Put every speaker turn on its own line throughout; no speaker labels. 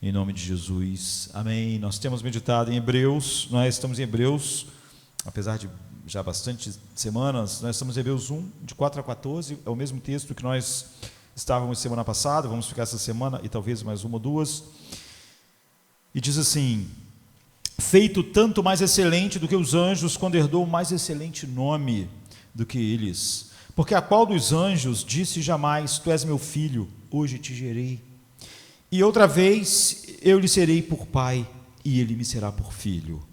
Em nome de Jesus, amém. Nós temos meditado em Hebreus, nós estamos em Hebreus, apesar de já bastante semanas, nós estamos em Hebreus 1, de 4 a 14, é o mesmo texto que nós estávamos semana passada, vamos ficar essa semana e talvez mais uma ou duas, e diz assim: feito tanto mais excelente do que os anjos, quando herdou mais excelente nome do que eles, porque a qual dos anjos disse jamais, tu és meu filho, hoje te gerei, e outra vez eu lhe serei por pai, e ele me será por filho.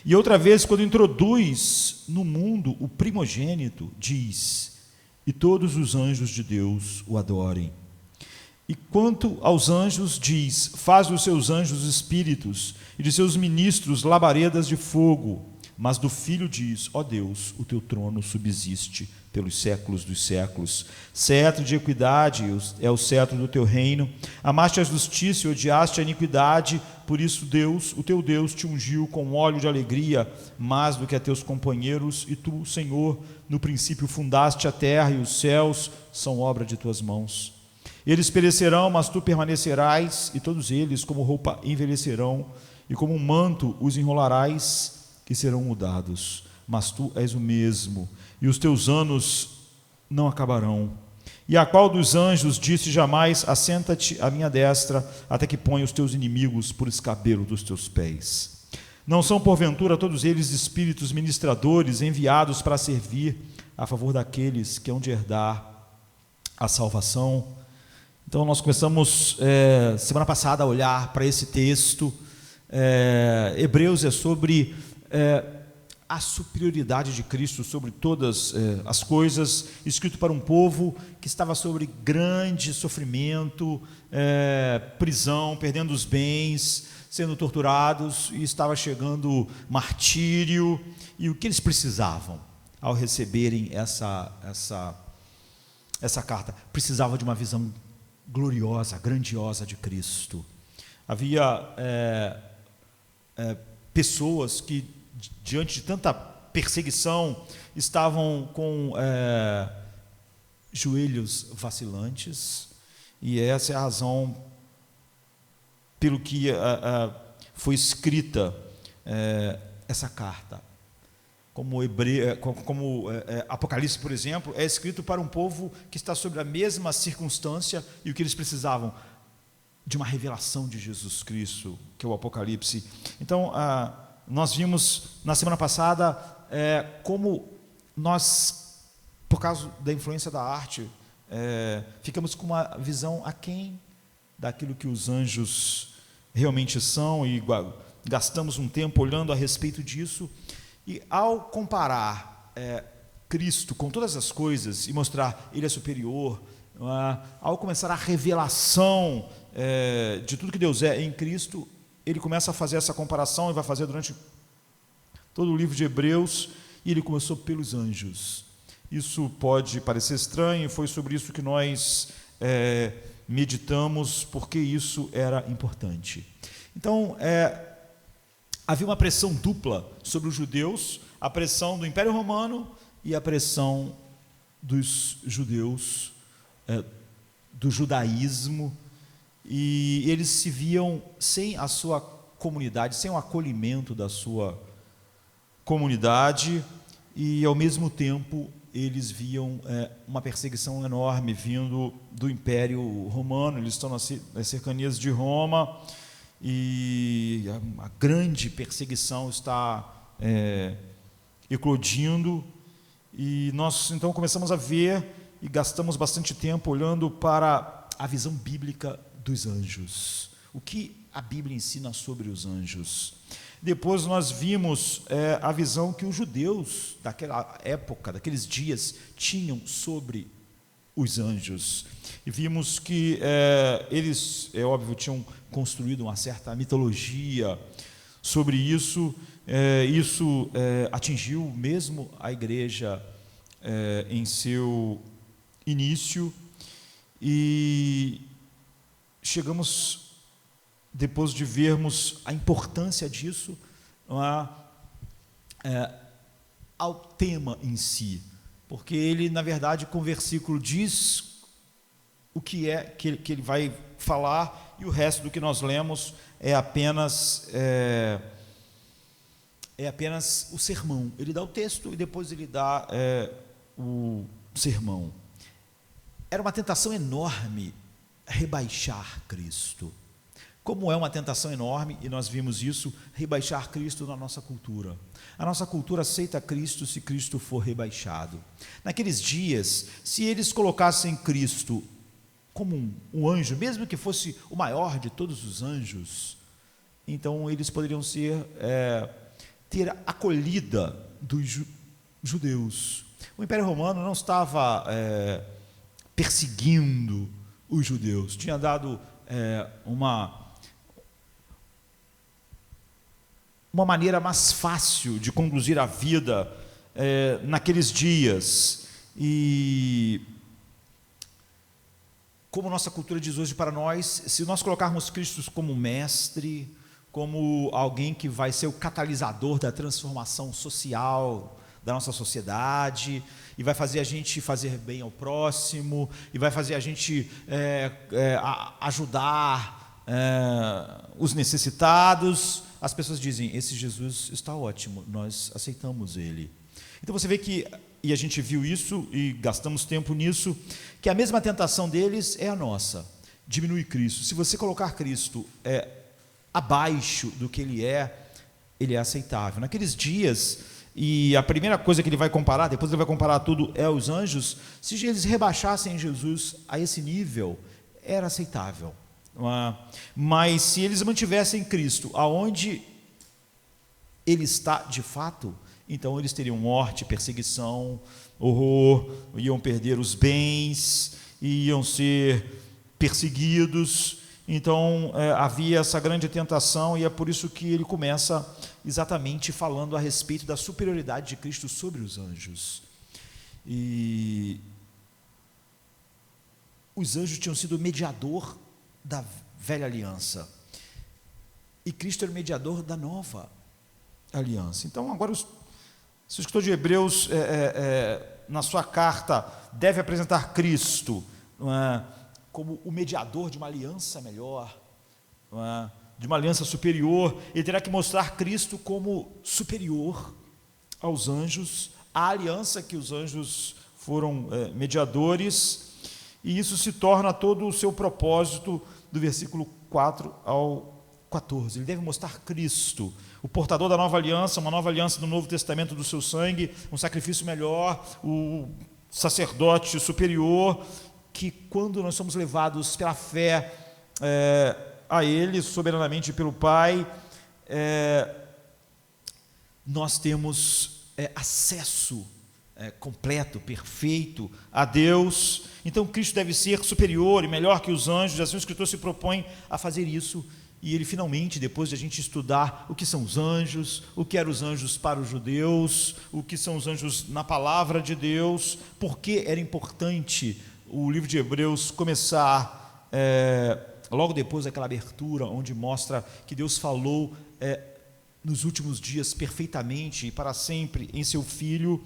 E outra vez, quando introduz no mundo o primogênito, diz, e todos os anjos de Deus o adorem. E quanto aos anjos, diz, faz dos seus anjos espíritos, e de seus ministros labaredas de fogo. Mas do Filho diz, ó Deus, o teu trono subsiste pelos séculos dos séculos. Cetro de equidade é o cetro do teu reino. Amaste a justiça e odiaste a iniquidade. Por isso Deus, o teu Deus, te ungiu com óleo de alegria, mais do que a teus companheiros. E tu, Senhor, no princípio fundaste a terra, e os céus são obra de tuas mãos. Eles perecerão, mas tu permanecerás, e todos eles como roupa envelhecerão, e como um manto os enrolarás, que serão mudados, mas tu és o mesmo, e os teus anos não acabarão. E a qual dos anjos disse jamais, assenta-te à minha destra, até que ponha os teus inimigos por escabelo dos teus pés? Não são porventura todos eles espíritos ministradores, enviados para servir a favor daqueles que hão de herdar a salvação? Então nós começamos semana passada a olhar para esse texto. Hebreus é sobre a superioridade de Cristo sobre todas as coisas, escrito para um povo que estava sobre grande sofrimento, prisão, perdendo os bens, sendo torturados, e estava chegando martírio. E o que eles precisavam ao receberem essa carta? Precisavam de uma visão gloriosa, grandiosa de Cristo. Havia pessoas que, diante de tanta perseguição, estavam com joelhos vacilantes, e essa é a razão pelo que foi escrita essa carta. Como Apocalipse, por exemplo, é escrito para um povo que está sobre a mesma circunstância, e o que eles precisavam? De uma revelação de Jesus Cristo, que é o Apocalipse. Então, nós vimos na semana passada como nós, por causa da influência da arte, ficamos com uma visão aquém daquilo que os anjos realmente são, e gastamos um tempo olhando a respeito disso. E ao comparar Cristo com todas as coisas e mostrar Ele é superior, ao começar a revelação de tudo que Deus é em Cristo, ele começa a fazer essa comparação, e vai fazer durante todo o livro de Hebreus, e ele começou pelos anjos. Isso pode parecer estranho, foi sobre isso que nós meditamos, porque isso era importante. Então, havia uma pressão dupla sobre os judeus, a pressão do Império Romano e a pressão dos judeus, do judaísmo, e eles se viam sem a sua comunidade, sem o acolhimento da sua comunidade, e ao mesmo tempo eles viam uma perseguição enorme vindo do Império Romano. Eles estão nas cercanias de Roma, e a grande perseguição está eclodindo, e nós então começamos a ver e gastamos bastante tempo olhando para a visão bíblica dos anjos. O que a Bíblia ensina sobre os anjos? Depois nós vimos a visão que os judeus daquela época, daqueles dias, tinham sobre os anjos. E vimos que eles, é óbvio, tinham construído uma certa mitologia sobre isso. Isso atingiu mesmo a igreja em seu início, e chegamos, depois de vermos a importância disso, ao tema em si, porque ele, na verdade, com o versículo diz o que é que ele vai falar, e o resto do que nós lemos é apenas o sermão. Ele dá o texto e depois ele dá o sermão. Era uma tentação enorme rebaixar Cristo. Como é uma tentação enorme, e nós vimos isso, rebaixar Cristo na nossa cultura. A nossa cultura aceita Cristo se Cristo for rebaixado. Naqueles dias, se eles colocassem Cristo como um anjo, mesmo que fosse o maior de todos os anjos, então eles poderiam ter acolhida dos judeus. O Império Romano não estava perseguindo os judeus, tinha dado uma maneira mais fácil de conduzir a vida naqueles dias. E como nossa cultura diz hoje para nós, se nós colocarmos Cristo como mestre, como alguém que vai ser o catalisador da transformação social da nossa sociedade, e vai fazer a gente fazer bem ao próximo, e vai fazer a gente ajudar os necessitados, as pessoas dizem, esse Jesus está ótimo, nós aceitamos ele. Então você vê que, e a gente viu isso, e gastamos tempo nisso, que a mesma tentação deles é a nossa, diminuir Cristo. Se você colocar Cristo abaixo do que ele é aceitável. Naqueles dias, e a primeira coisa que ele vai comparar, depois ele vai comparar tudo, é os anjos. Se eles rebaixassem Jesus a esse nível, era aceitável. Mas se eles mantivessem Cristo aonde ele está de fato, então eles teriam morte, perseguição, horror, iam perder os bens, iam ser perseguidos. Então havia essa grande tentação, e é por isso que ele começa exatamente falando a respeito da superioridade de Cristo sobre os anjos. E os anjos tinham sido o mediador da velha aliança, e Cristo era o mediador da nova aliança. Então agora se o escritor de Hebreus na sua carta deve apresentar Cristo como o mediador de uma aliança melhor, de uma aliança superior, ele terá que mostrar Cristo como superior aos anjos, a aliança que os anjos foram mediadores. E isso se torna todo o seu propósito do versículo 4 ao 14. Ele deve mostrar Cristo, o portador da nova aliança, uma nova aliança do Novo Testamento do seu sangue, um sacrifício melhor, o sacerdote superior, que quando nós somos levados pela fé a Ele, soberanamente pelo Pai, nós temos acesso completo, perfeito a Deus. Então Cristo deve ser superior e melhor que os anjos. Assim o escritor se propõe a fazer isso, e ele finalmente, depois de a gente estudar o que são os anjos, o que eram os anjos para os judeus, o que são os anjos na palavra de Deus, por que era importante o livro de Hebreus começar logo depois daquela abertura, onde mostra que Deus falou nos últimos dias perfeitamente e para sempre em seu Filho,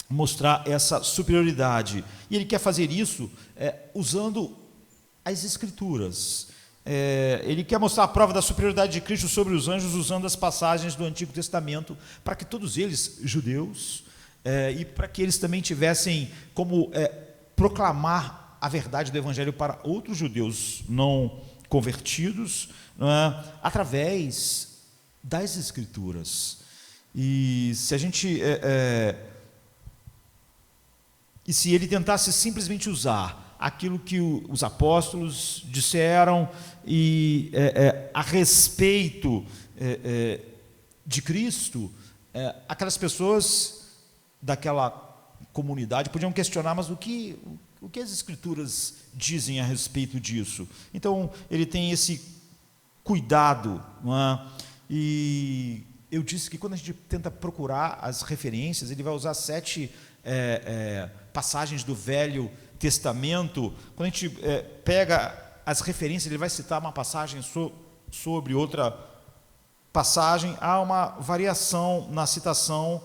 mostrar essa superioridade. E ele quer fazer isso usando as Escrituras. Ele quer mostrar a prova da superioridade de Cristo sobre os anjos usando as passagens do Antigo Testamento, para que todos eles, judeus, e para que eles também tivessem como proclamar a verdade do Evangelho para outros judeus não convertidos, através das Escrituras. E se a gente e se ele tentasse simplesmente usar aquilo que os apóstolos disseram e a respeito de Cristo, aquelas pessoas daquela comunidade podiam questionar, mas o que as Escrituras dizem a respeito disso? Então ele tem esse cuidado, e eu disse que quando a gente tenta procurar as referências, ele vai usar 7 passagens do Velho Testamento. Quando a gente pega as referências, ele vai citar uma passagem sobre outra passagem. Há uma variação na citação,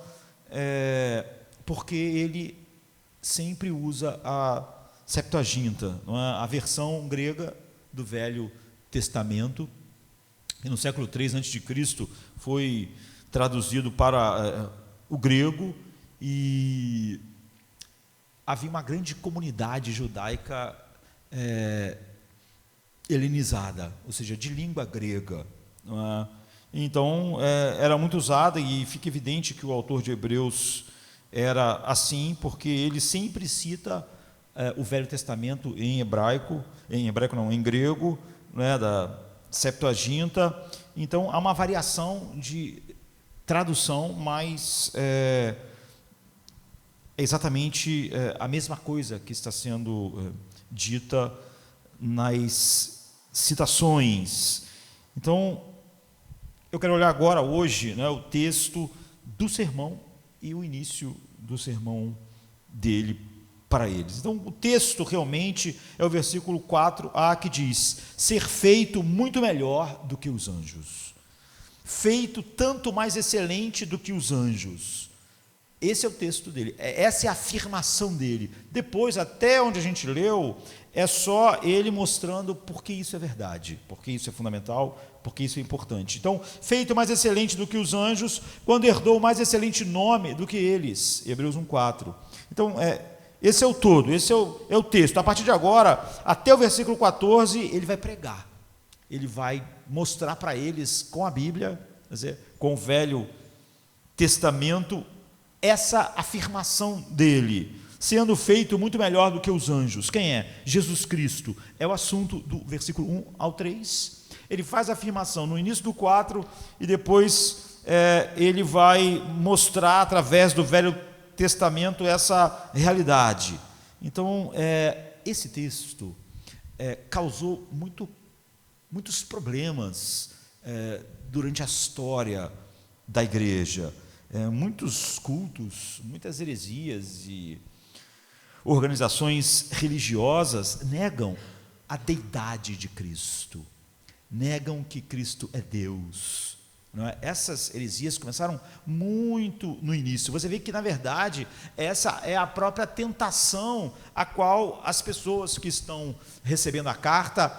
porque ele sempre usa Septuaginta, não é? A versão grega do Velho Testamento, que no século III a.C. foi traduzido para o grego, e havia uma grande comunidade judaica helenizada, ou seja, de língua grega, não é? Então, era muito usada, e fica evidente que o autor de Hebreus era assim, porque ele sempre cita o Velho Testamento em grego, né, da Septuaginta. Então, há uma variação de tradução, mas é exatamente a mesma coisa que está sendo dita nas citações. Então, eu quero olhar agora, hoje, né, o texto do sermão e o início do sermão dele para eles. Então, o texto realmente é o versículo 4a, que diz: ser feito muito melhor do que os anjos, feito tanto mais excelente do que os anjos. Esse é o texto dele, essa é a afirmação dele. Depois, até onde a gente leu, é só ele mostrando por que isso é verdade, porque isso é fundamental, porque isso é importante. Então, feito mais excelente do que os anjos, quando herdou mais excelente nome do que eles. Hebreus 1:4. Então, esse é o todo, esse é o texto. A partir de agora, até o versículo 14, ele vai pregar. Ele vai mostrar para eles, com a Bíblia, quer dizer, com o Velho Testamento, essa afirmação dele, sendo feito muito melhor do que os anjos. Quem é? Jesus Cristo. É o assunto do versículo 1 ao 3. Ele faz a afirmação no início do 4, e depois ele vai mostrar, através do Velho Testamento, essa realidade. Então, esse texto causou muitos problemas durante a história da igreja. Muitos cultos, muitas heresias e organizações religiosas negam a deidade de Cristo, negam que Cristo é Deus, não é? Essas heresias começaram muito no início. Você vê que, na verdade, essa é a própria tentação a qual as pessoas que estão recebendo a carta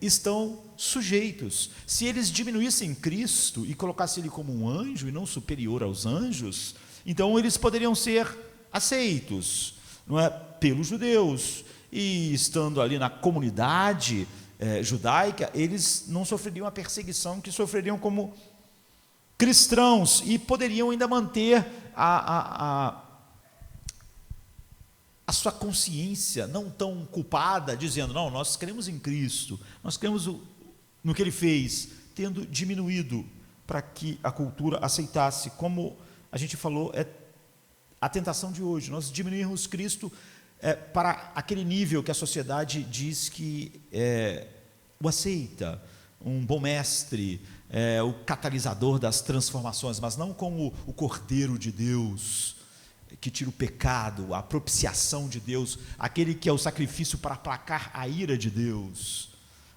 estão sujeitos. Se eles diminuíssem Cristo e colocassem ele como um anjo e não superior aos anjos, então eles poderiam ser aceitos, não é, pelos judeus, e estando ali na comunidade judaica, eles não sofreriam a perseguição que sofreriam como cristãos, e poderiam ainda manter a sua consciência não tão culpada, dizendo: não, nós cremos em Cristo, nós cremos no que ele fez, tendo diminuído para que a cultura aceitasse. Como a gente falou, é a tentação de hoje, nós diminuirmos Cristo para aquele nível que a sociedade diz que o aceita, um bom mestre, o catalisador das transformações, mas não como o Cordeiro de Deus, que tira o pecado, a propiciação de Deus, aquele que é o sacrifício para aplacar a ira de Deus,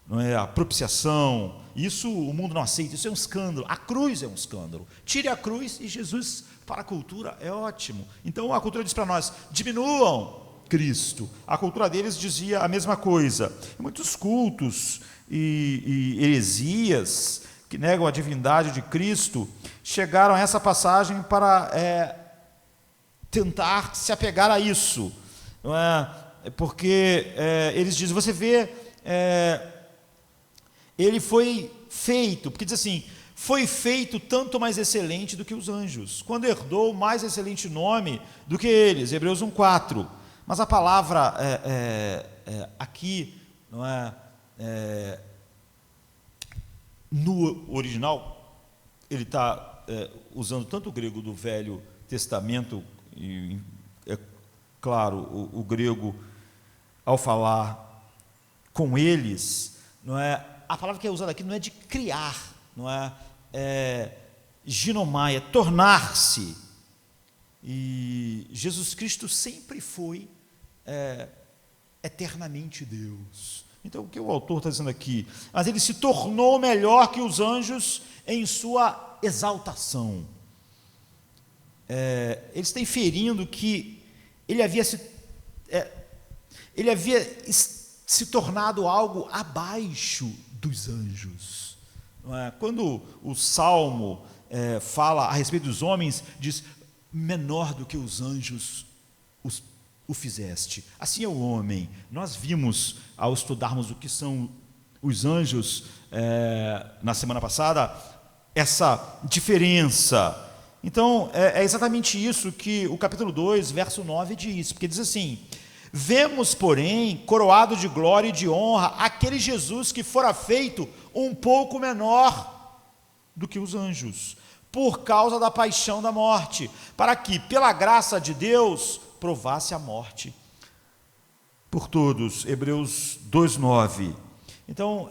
não é? A propiciação, isso o mundo não aceita, isso é um escândalo. A cruz é um escândalo. Tire a cruz e Jesus para a cultura é ótimo. Então a cultura diz para nós: diminuam Cristo. A cultura deles dizia a mesma coisa. Muitos cultos e heresias que negam a divindade de Cristo chegaram a essa passagem para tentar se apegar a isso, não é? Porque eles dizem, você vê, ele foi feito, porque diz assim: foi feito tanto mais excelente do que os anjos, quando herdou mais excelente nome do que eles. Hebreus 1:4. Mas a palavra aqui, não é, no original, ele está usando tanto o grego do Velho Testamento, e é claro, o grego, ao falar com eles, não é, a palavra que é usada aqui não é de criar, não é ginomai, é tornar-se. E Jesus Cristo sempre foi eternamente Deus. Então, o que o autor está dizendo aqui? Mas ele se tornou melhor que os anjos em sua exaltação. Ele está inferindo que ele havia ele havia se tornado algo abaixo dos anjos. Não é? Quando o Salmo fala a respeito dos homens, diz, menor do que os anjos o fizeste. Assim é o homem. Nós vimos, ao estudarmos o que são os anjos na semana passada, essa diferença. Então, é exatamente isso que o capítulo 2, verso 9 diz, porque diz assim: vemos, porém, coroado de glória e de honra, aquele Jesus que fora feito um pouco menor do que os anjos, por causa da paixão da morte, para que, pela graça de Deus, provasse a morte por todos. Hebreus 2:9. Então,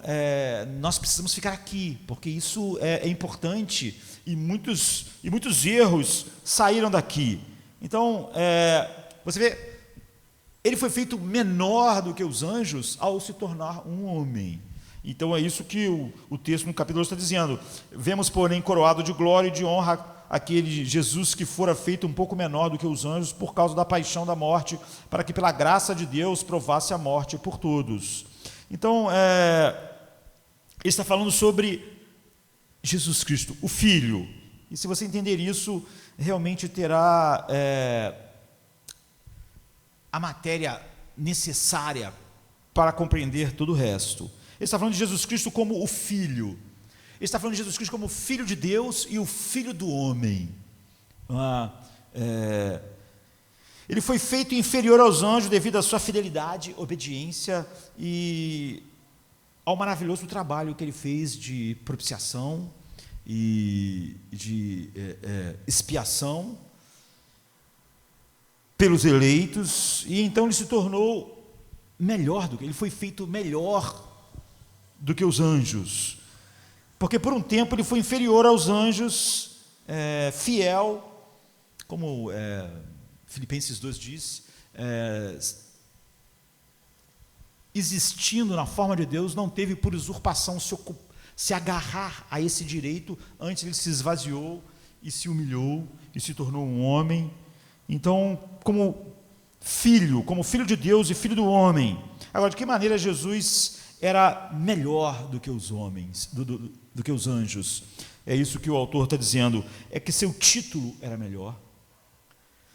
nós precisamos ficar aqui, porque isso é importante, e muitos erros saíram daqui. Então, você vê, ele foi feito menor do que os anjos ao se tornar um homem. Então, é isso que o texto no capítulo 2 está dizendo. Vemos, porém, coroado de glória e de honra aquele Jesus que fora feito um pouco menor do que os anjos por causa da paixão da morte, para que pela graça de Deus provasse a morte por todos. Então, ele está falando sobre Jesus Cristo, o Filho. E se você entender isso, realmente terá a matéria necessária para compreender todo o resto. Ele está falando de Jesus Cristo como o Filho. Ele está falando de Jesus Cristo como o Filho de Deus e o Filho do homem. Ele foi feito inferior aos anjos devido à sua fidelidade, obediência e ao maravilhoso trabalho que ele fez de propiciação e de expiação pelos eleitos, e então ele se tornou ele foi feito melhor do que os anjos, porque por um tempo ele foi inferior aos anjos, fiel, como Filipenses 2 diz, existindo na forma de Deus, não teve por usurpação se agarrar a esse direito, antes ele se esvaziou e se humilhou e se tornou um homem. Então, como filho de Deus e filho do homem. Agora, de que maneira Jesus era melhor do que os homens, do que os anjos? É isso que o autor está dizendo, é que seu título era melhor,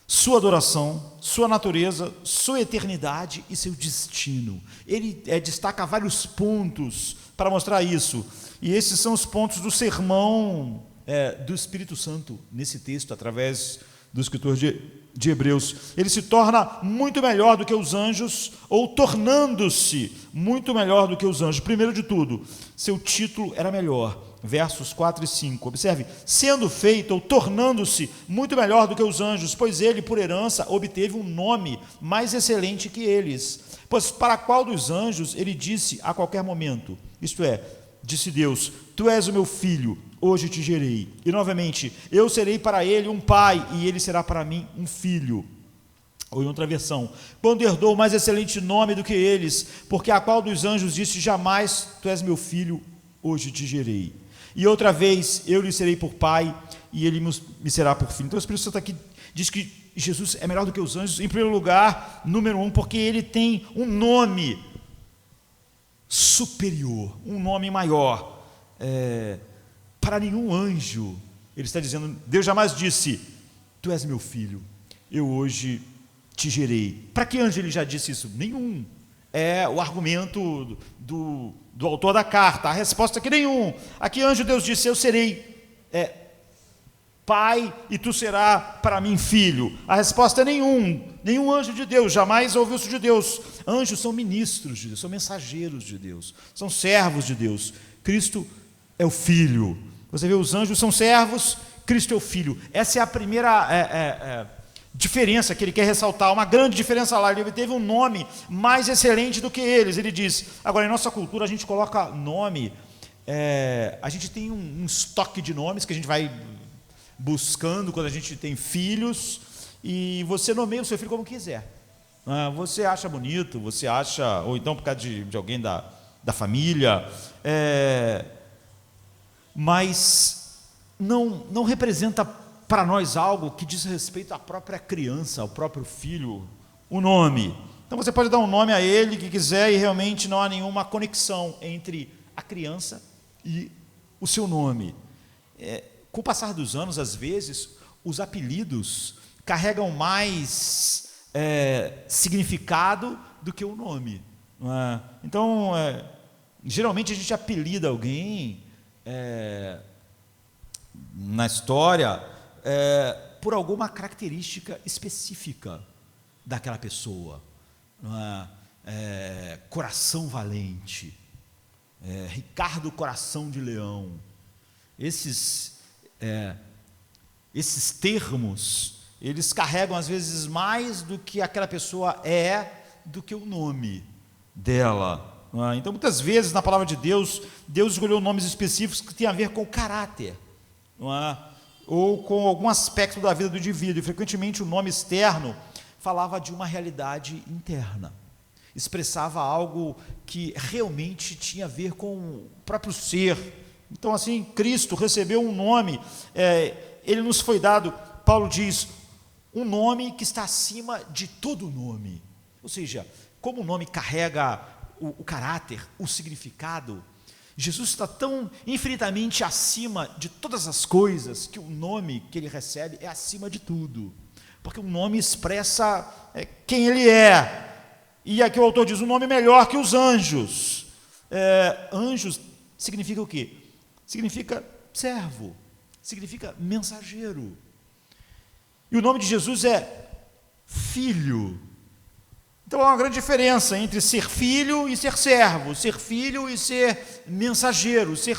sua adoração, sua natureza, sua eternidade e seu destino. Ele destaca vários pontos para mostrar isso, e esses são os pontos do sermão do Espírito Santo, nesse texto, através do escritor de Hebreus. Ele se torna muito melhor do que os anjos, ou tornando-se muito melhor do que os anjos. Primeiro de tudo, seu título era melhor. Versos 4 e 5, observe, sendo feito ou tornando-se muito melhor do que os anjos, pois ele, por herança, obteve um nome mais excelente que eles. Pois para qual dos anjos ele disse a qualquer momento, isto é, disse Deus, tu és o meu filho, hoje te gerei. E novamente, eu serei para ele um pai, e ele será para mim um filho. Ou em outra versão, quando herdou mais excelente nome do que eles, porque a qual dos anjos disse jamais, tu és meu filho, hoje te gerei. E outra vez, eu lhe serei por pai, e ele me será por filho. Então o Espírito Santo aqui diz que Jesus é melhor do que os anjos, em primeiro lugar, número 1, porque ele tem um nome superior, um nome maior. Para nenhum anjo, ele está dizendo, Deus jamais disse, tu és meu filho, eu hoje te gerei. Para que anjo ele já disse isso? Nenhum. É o argumento do autor da carta. A resposta é que nenhum. A que anjo Deus disse, eu serei pai e tu será para mim filho? A resposta é nenhum anjo de Deus, jamais ouviu isso de Deus. Anjos são ministros de Deus, são mensageiros de Deus, são servos de Deus. Cristo é o filho. Você vê, os anjos são servos, Cristo é o filho. Essa é a primeira diferença que ele quer ressaltar, uma grande diferença lá. Ele teve um nome mais excelente do que eles. Ele diz, agora em nossa cultura a gente coloca nome, a gente tem um estoque de nomes que a gente vai buscando quando a gente tem filhos, e você nomeia o seu filho como quiser. Você acha bonito, você acha, ou então por causa de alguém da família, mas não representa para nós algo que diz respeito à própria criança, ao próprio filho, o nome. Então você pode dar um nome a ele que quiser e realmente não há nenhuma conexão entre a criança e o seu nome. Com o passar dos anos, às vezes, os apelidos carregam mais significado do que o nome. Não é? Então, geralmente a gente apelida alguém na história por alguma característica específica daquela pessoa. Não é? Coração valente, Ricardo Coração de Leão. Esses termos, eles carregam às vezes mais do que aquela pessoa do que o nome dela. Não é? Então, muitas vezes na palavra de Deus, Deus escolheu nomes específicos que têm a ver com o caráter, não é? Ou com algum aspecto da vida do indivíduo. E frequentemente o nome externo falava de uma realidade interna, expressava algo que realmente tinha a ver com o próprio ser. Então, assim, Cristo recebeu um nome, ele nos foi dado, Paulo diz, um nome que está acima de todo nome. Ou seja, como o nome carrega o caráter, o significado, Jesus está tão infinitamente acima de todas as coisas que o nome que ele recebe é acima de tudo, porque o nome expressa quem ele é. E aqui o autor diz, um nome melhor que os anjos. Anjos significa o quê? Significa servo, significa mensageiro. E o nome de Jesus é filho. Então há uma grande diferença entre ser filho e ser servo, ser filho e ser mensageiro, ser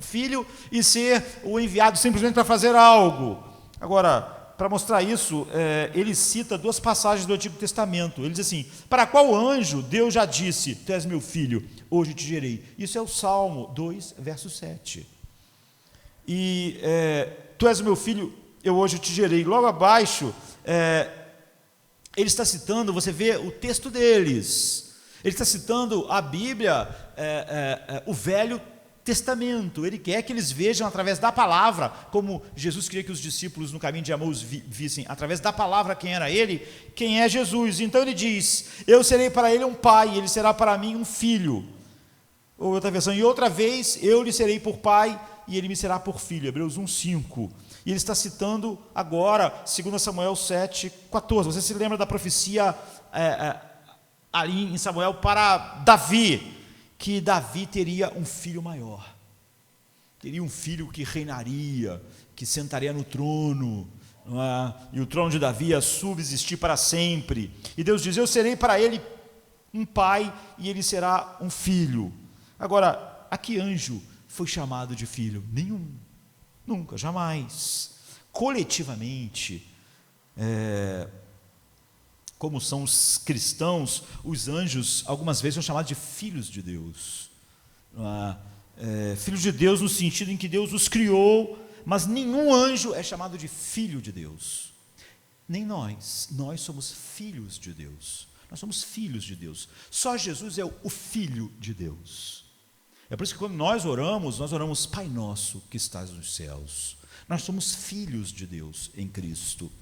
filho e ser o enviado simplesmente para fazer algo. Agora, para mostrar isso, ele cita duas passagens do Antigo Testamento. Ele diz assim, para qual anjo Deus já disse, tu és meu filho, hoje te gerei. Isso é o Salmo 2, verso 7. E tu és o meu filho, eu hoje te gerei. Logo abaixo, ele está citando, você vê o texto deles, ele está citando a Bíblia, o Velho Testamento. Ele quer que eles vejam através da palavra, como Jesus queria que os discípulos no caminho de Emaús vissem, através da palavra quem era ele, quem é Jesus. Então ele diz, eu serei para ele um pai, ele será para mim um filho. Ou outra versão, e outra vez eu lhe serei por pai e ele me será por filho. Hebreus 1:5. E ele está citando agora 2 Samuel 7:14. Você se lembra da profecia ali em Samuel para Davi, que Davi teria um filho maior, teria um filho que reinaria, que sentaria no trono, não é? E o trono de Davi ia subsistir para sempre. E Deus diz, eu serei para ele um pai e ele será um filho. Agora, a que anjo foi chamado de filho? Nenhum. Nunca, jamais. Coletivamente, como são os cristãos, os anjos algumas vezes são chamados de filhos de Deus. Filhos de Deus no sentido em que Deus os criou, mas nenhum anjo é chamado de filho de Deus. Nem nós somos filhos de Deus. Nós somos filhos de Deus. Só Jesus é o Filho de Deus. É por isso que quando nós oramos, Pai nosso que estás nos céus. Nós somos filhos de Deus em Cristo.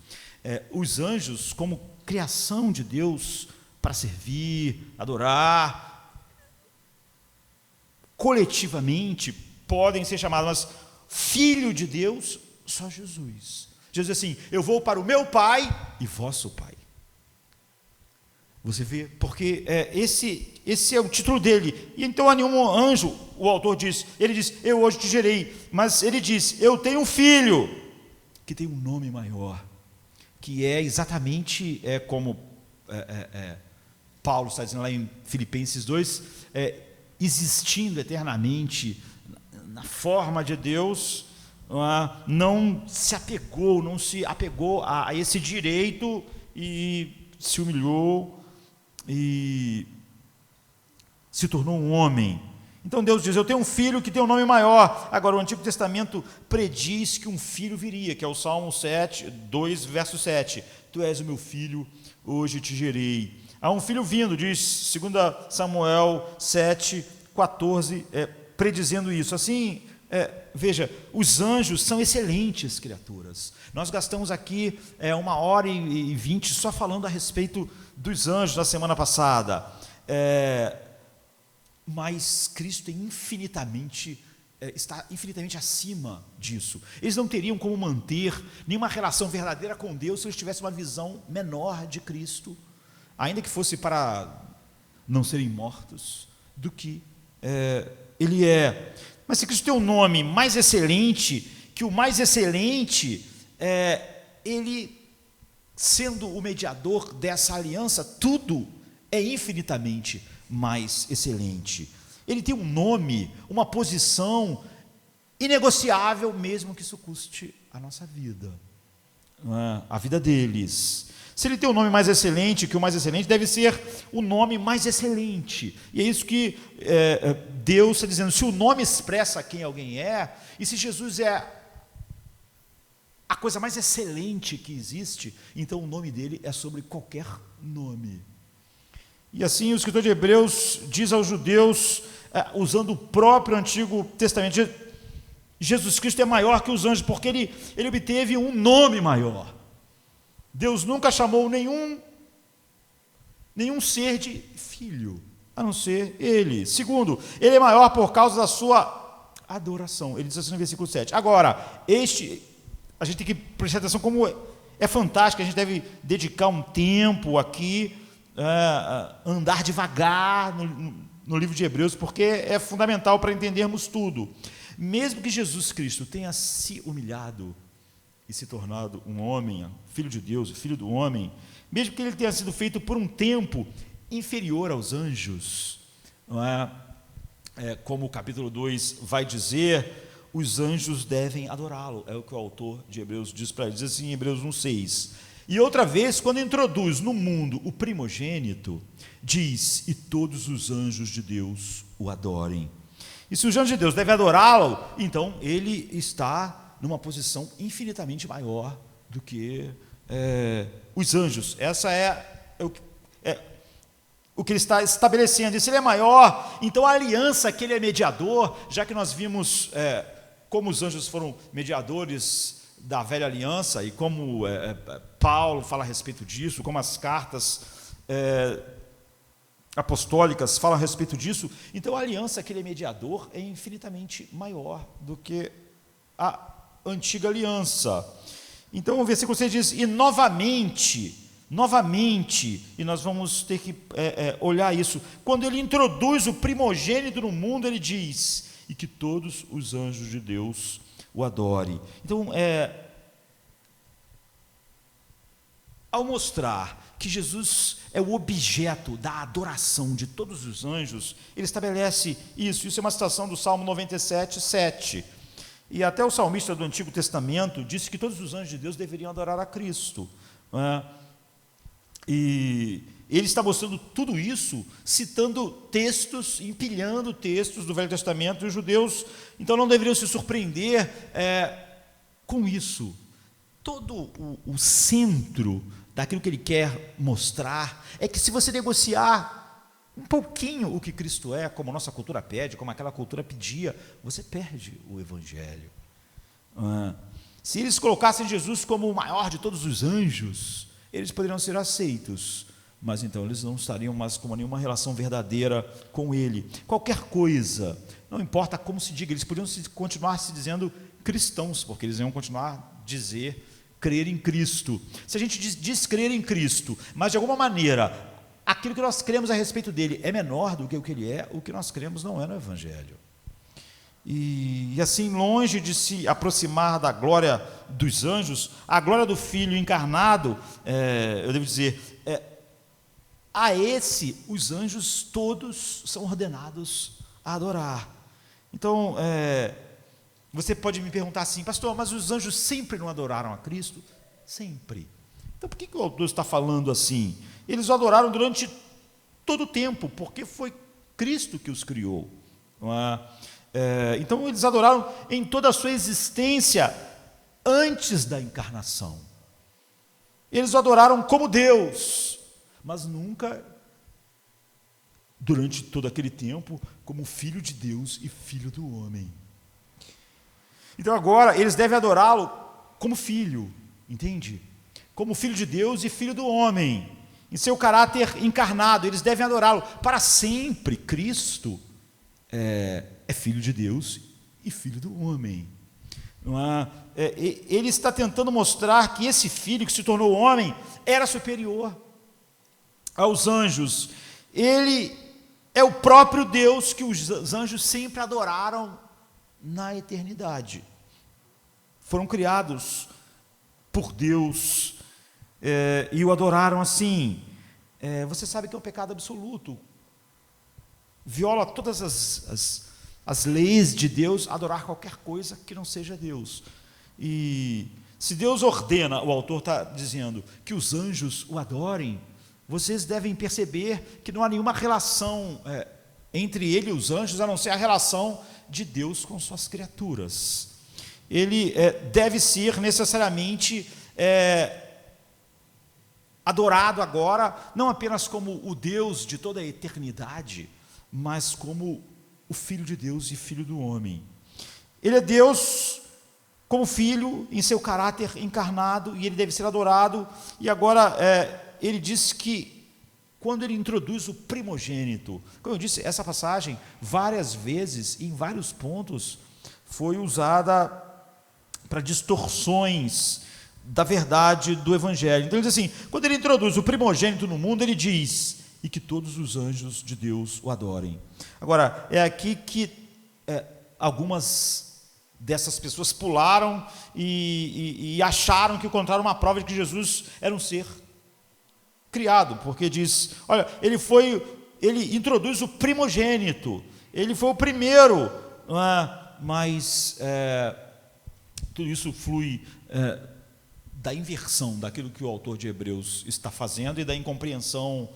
Os anjos, como criação de Deus, para servir, adorar, coletivamente, podem ser chamados, mas filho de Deus, só Jesus. Jesus diz assim, eu vou para o meu Pai e vosso Pai. Você vê, porque esse é o título dele. E então a nenhum anjo, o autor diz, ele diz, eu hoje te gerei, mas ele diz, eu tenho um filho, que tem um nome maior, que é exatamente como Paulo está dizendo lá em Filipenses 2, existindo eternamente na forma de Deus, não se apegou a esse direito e se humilhou e se tornou um homem. Então Deus diz, eu tenho um filho que tem um nome maior. Agora o Antigo Testamento prediz que um filho viria, que é o Salmo 2, verso 7. Tu és o meu filho, hoje te gerei. Há um filho vindo, diz 2 Samuel 7:14, predizendo isso. Assim veja, os anjos são excelentes criaturas. Nós gastamos aqui 1h20 só falando a respeito dos anjos na semana passada. Mas Cristo está infinitamente acima disso. Eles não teriam como manter nenhuma relação verdadeira com Deus se eles tivessem uma visão menor de Cristo, ainda que fosse para não serem mortos do que Ele é. Mas se Cristo tem um nome mais excelente, que o mais excelente, Ele sendo o mediador dessa aliança, tudo é infinitamente mais excelente. Ele tem um nome, uma posição inegociável, mesmo que isso custe a nossa vida, a vida deles. Se ele tem um nome mais excelente, que o mais excelente deve ser o nome mais excelente. E é isso que Deus está dizendo. Se o nome expressa quem alguém é, e se Jesus é a coisa mais excelente que existe, então o nome dele é sobre qualquer nome. E assim o escritor de Hebreus diz aos judeus, usando o próprio Antigo Testamento, Jesus Cristo é maior que os anjos, porque ele obteve um nome maior. Deus nunca chamou nenhum ser de filho, a não ser Ele. Segundo, Ele é maior por causa da sua adoração. Ele diz assim no versículo 7. Agora, a gente tem que prestar atenção como é fantástico, a gente deve dedicar um tempo aqui, andar devagar no livro de Hebreus, porque é fundamental para entendermos tudo. Mesmo que Jesus Cristo tenha se humilhado e se tornado um homem, filho de Deus, filho do homem, mesmo que ele tenha sido feito por um tempo inferior aos anjos, não é? Como o capítulo 2 vai dizer, os anjos devem adorá-lo, é o que o autor de Hebreus diz para ele, diz assim em Hebreus 1,6. E outra vez, quando introduz no mundo o primogênito, diz, e todos os anjos de Deus o adorem. E se os anjos de Deus devem adorá-lo, então ele está numa posição infinitamente maior do que os anjos. Essa o que ele está estabelecendo. E se ele é maior, então a aliança que ele é mediador, já que nós vimos como os anjos foram mediadores da velha aliança, e como Paulo fala a respeito disso, como as cartas apostólicas falam a respeito disso, então a aliança que ele é mediador é infinitamente maior do que a antiga aliança. Então o versículo 6 diz, e novamente, e nós vamos ter que olhar isso, quando ele introduz o primogênito no mundo, ele diz, e que todos os anjos de Deus o adorem. Então, ao mostrar que Jesus é o objeto da adoração de todos os anjos, ele estabelece isso. Isso é uma citação do Salmo 97, 7. E até o salmista do Antigo Testamento disse que todos os anjos de Deus deveriam adorar a Cristo. E ele está mostrando tudo isso, citando textos, empilhando textos do Velho Testamento, e os judeus, então, não deveriam se surpreender com isso. Todo o centro daquilo que ele quer mostrar é que se você negociar um pouquinho o que Cristo é, como a nossa cultura pede, como aquela cultura pedia, você perde o Evangelho. Se eles colocassem Jesus como o maior de todos os anjos, eles poderiam ser aceitos, mas então eles não estariam mais com nenhuma relação verdadeira com Ele. Qualquer coisa, não importa como se diga, eles poderiam continuar se dizendo cristãos, porque eles iam continuar a dizer crer em Cristo. Se a gente diz crer em Cristo, mas de alguma maneira aquilo que nós cremos a respeito dele é menor do que o que ele é, o que nós cremos não é no Evangelho. E assim, longe de se aproximar da glória dos anjos, a glória do Filho encarnado, eu devo dizer, a esse os anjos todos são ordenados a adorar. Então, você pode me perguntar assim, pastor, mas os anjos sempre não adoraram a Cristo? Sempre. Então, por que o autor está falando assim? Eles o adoraram durante todo o tempo, porque foi Cristo que os criou. Não é? Então, eles adoraram em toda a sua existência antes da encarnação. Eles o adoraram como Deus, mas nunca, durante todo aquele tempo, como Filho de Deus e Filho do homem. Então agora eles devem adorá-lo como filho, entende? Como filho de Deus e filho do homem, em seu caráter encarnado, eles devem adorá-lo para sempre. Cristo é filho de Deus e filho do homem. Ele está tentando mostrar que esse filho que se tornou homem era superior aos anjos. Ele é o próprio Deus que os anjos sempre adoraram na eternidade. Foram criados por Deus e o adoraram assim. Você sabe que é um pecado absoluto. Viola todas as leis de Deus, adorar qualquer coisa que não seja Deus. E se Deus ordena, o autor está dizendo, que os anjos o adorem, vocês devem perceber que não há nenhuma relação entre ele e os anjos, a não ser a relação de Deus com suas criaturas. Ele deve ser necessariamente adorado agora, não apenas como o Deus de toda a eternidade, mas como o Filho de Deus e Filho do homem. Ele é Deus como Filho, em seu caráter encarnado, e ele deve ser adorado. E agora ele diz que quando ele introduz o primogênito, como eu disse, essa passagem várias vezes, em vários pontos, foi usada para distorções da verdade do Evangelho. Então ele diz assim, quando ele introduz o primogênito no mundo, ele diz, e que todos os anjos de Deus o adorem. Agora, é aqui que algumas dessas pessoas pularam e acharam que encontraram uma prova de que Jesus era um ser criado, porque diz, olha, ele introduz o primogênito, ele foi o primeiro, mas tudo isso flui da inversão daquilo que o autor de Hebreus está fazendo e da incompreensão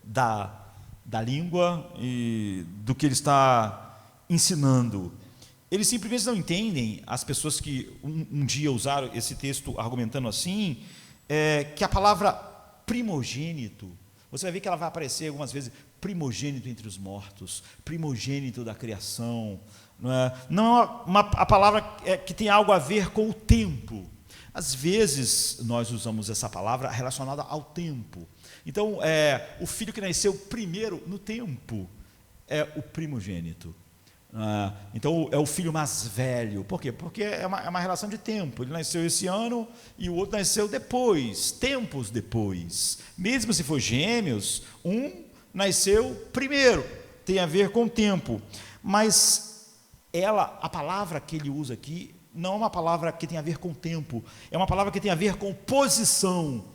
da língua e do que ele está ensinando. Eles simplesmente não entendem, as pessoas que um dia usaram esse texto argumentando assim, que a palavra primogênito, você vai ver que ela vai aparecer algumas vezes, primogênito entre os mortos, primogênito da criação, não é a palavra que tem algo a ver com o tempo. Às vezes nós usamos essa palavra relacionada ao tempo. Então, o filho que nasceu primeiro no tempo é o primogênito. Então, é o filho mais velho. Por quê? Porque é uma relação de tempo. Ele nasceu esse ano e o outro nasceu depois, tempos depois. Mesmo se for gêmeos, um nasceu primeiro. Tem a ver com o tempo. Mas a palavra que ele usa aqui, não é uma palavra que tem a ver com o tempo. É uma palavra que tem a ver com posição.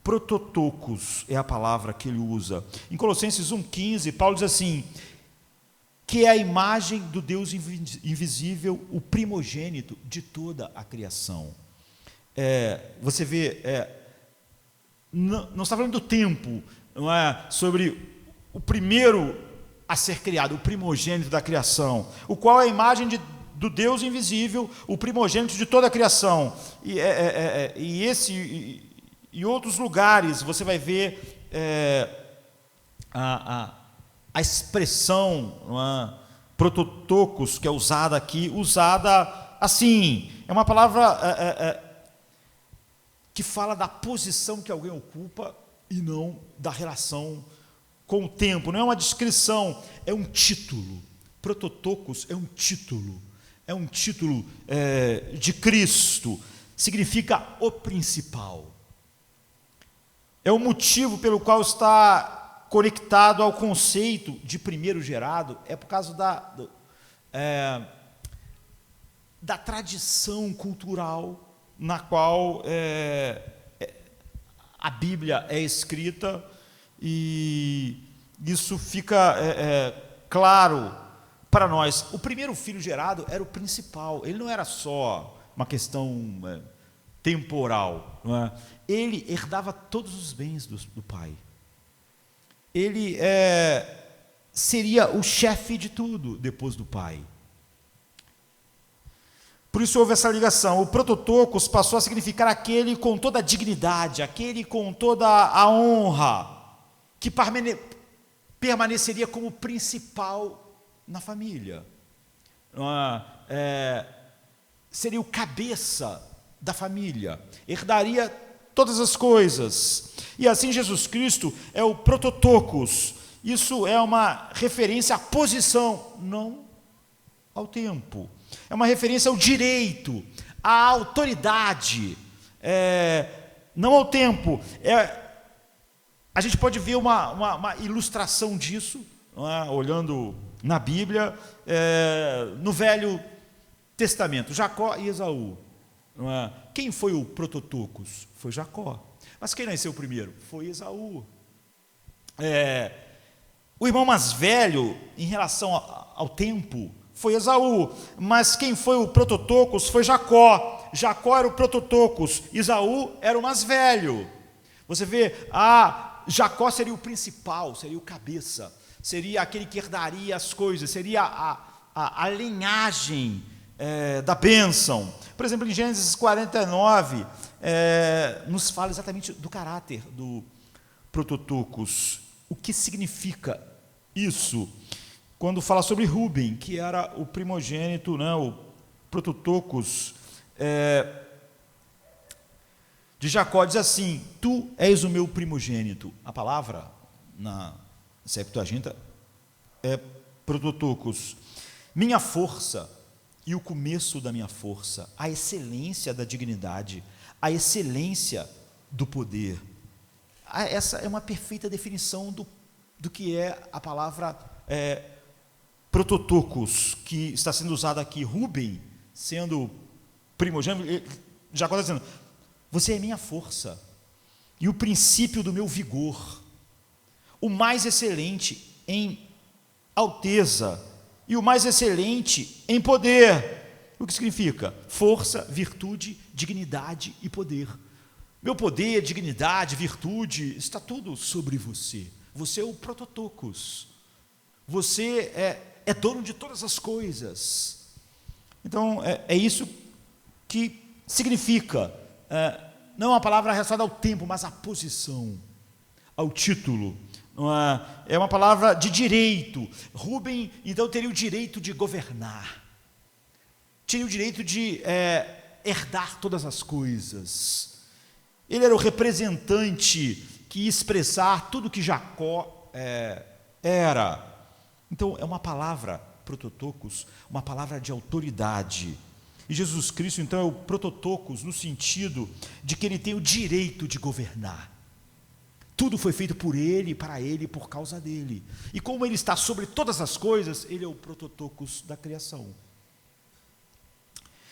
Prototokos é a palavra que ele usa. Em Colossenses 1,15, Paulo diz assim, que é a imagem do Deus invisível, o primogênito de toda a criação. Você vê, não está falando do tempo, não é sobre o primeiro a ser criado, o primogênito da criação, o qual é a imagem do Deus invisível, o primogênito de toda a criação. E outros lugares você vai ver a expressão prototokos, que é usada aqui, usada assim, é uma palavra que fala da posição que alguém ocupa e não da relação com o tempo, não é uma descrição, é um título. Prototokos é um título de Cristo, significa o principal. É o motivo pelo qual está conectado ao conceito de primeiro gerado, é por causa da tradição cultural na qual a Bíblia é escrita, e isso fica claro para nós. O primeiro filho gerado era o principal, ele não era só uma questão temporal, não é? Ele herdava todos os bens do pai. Ele seria o chefe de tudo depois do pai. Por isso houve essa ligação. O prototokos passou a significar aquele com toda a dignidade, aquele com toda a honra, que permaneceria como principal na família. seria o cabeça da família, herdaria todas as coisas. E assim Jesus Cristo é o prototokos. Isso é uma referência à posição, não ao tempo. É uma referência ao direito, à autoridade, não ao tempo. A gente pode ver uma ilustração disso, não é? Olhando na Bíblia, no Velho Testamento, Jacó e Esaú. Não é? Quem foi o prototokos? Foi Jacó. Mas quem nasceu primeiro? Foi Esaú. O irmão mais velho, em relação ao tempo, foi Esaú. Mas quem foi o prototokos foi Jacó. Jacó era o prototokos, Esaú era o mais velho. Você vê, Jacó seria o principal, seria o cabeça, seria aquele que herdaria as coisas, seria a linhagem da bênção. Por exemplo, em Gênesis 49, nos fala exatamente do caráter do prototokos. O que significa isso? Quando fala sobre Rúben, que era o primogênito, né, o prototokos de Jacó, diz assim: tu és o meu primogênito. A palavra na Septuaginta é prototokos, minha força e o começo da minha força, a excelência da dignidade, a excelência do poder. Essa é uma perfeita definição do que é a palavra prototokos, que está sendo usada aqui. Rúben, sendo primogênito, Jacó está dizendo: você é minha força e o princípio do meu vigor, o mais excelente em alteza e o mais excelente em poder. O que significa? Força, virtude, dignidade e poder. Meu poder, dignidade, virtude, está tudo sobre você. Você é o prototokos. Você é dono de todas as coisas. Então, é isso que significa. Não é uma palavra relacionada ao tempo, mas à posição, ao título. É uma palavra de direito. Rúben, então, teria o direito de governar, teria o direito de herdar todas as coisas. Ele era o representante que ia expressar tudo que Jacó era. Então, é uma palavra, prototokos, uma palavra de autoridade. E Jesus Cristo, então, é o prototokos no sentido de que ele tem o direito de governar. Tudo foi feito por ele, para ele, por causa dele. E como ele está sobre todas as coisas, ele é o prototokos da criação.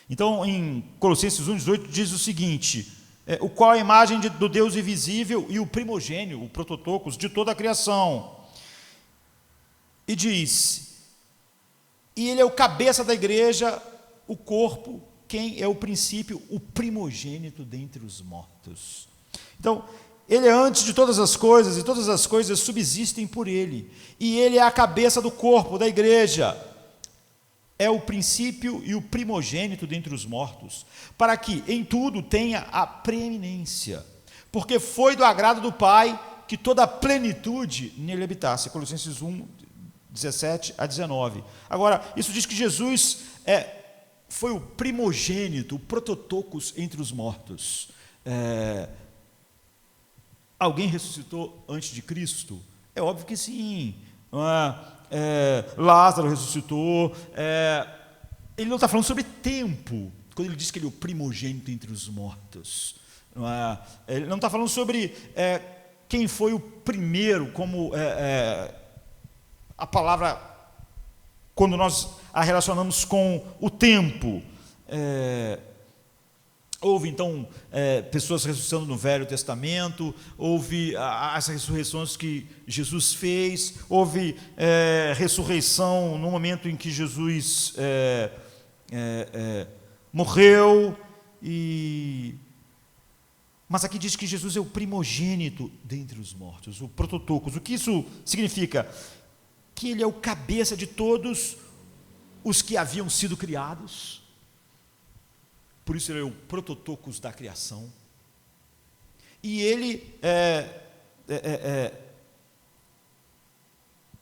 Então, em Colossenses 1,18, diz o seguinte: o qual é a imagem do Deus invisível e o primogênio, o prototokos, de toda a criação. E diz: e ele é o cabeça da igreja, o corpo, quem é o princípio, o primogênito dentre os mortos. Então, ele é antes de todas as coisas, e todas as coisas subsistem por ele. E ele é a cabeça do corpo, da igreja. É o princípio e o primogênito dentre os mortos, para que em tudo tenha a preeminência. Porque foi do agrado do Pai que toda a plenitude nele habitasse. Colossenses 1, 17 a 19. Agora, isso diz que Jesus foi o primogênito, o prototokos entre os mortos. Alguém ressuscitou antes de Cristo? É óbvio que sim. Lázaro ressuscitou. Ele não está falando sobre tempo, quando ele diz que ele é o primogênito entre os mortos. Ele não está falando sobre quem foi o primeiro, como a palavra, quando nós a relacionamos com o tempo. Houve então pessoas ressuscitando no Velho Testamento, houve as ressurreições que Jesus fez, houve ressurreição no momento em que Jesus morreu, mas aqui diz que Jesus é o primogênito dentre os mortos, o prototokos. O que isso significa? Que ele é o cabeça de todos os que haviam sido criados. Por isso ele é o prototokos da criação. E ele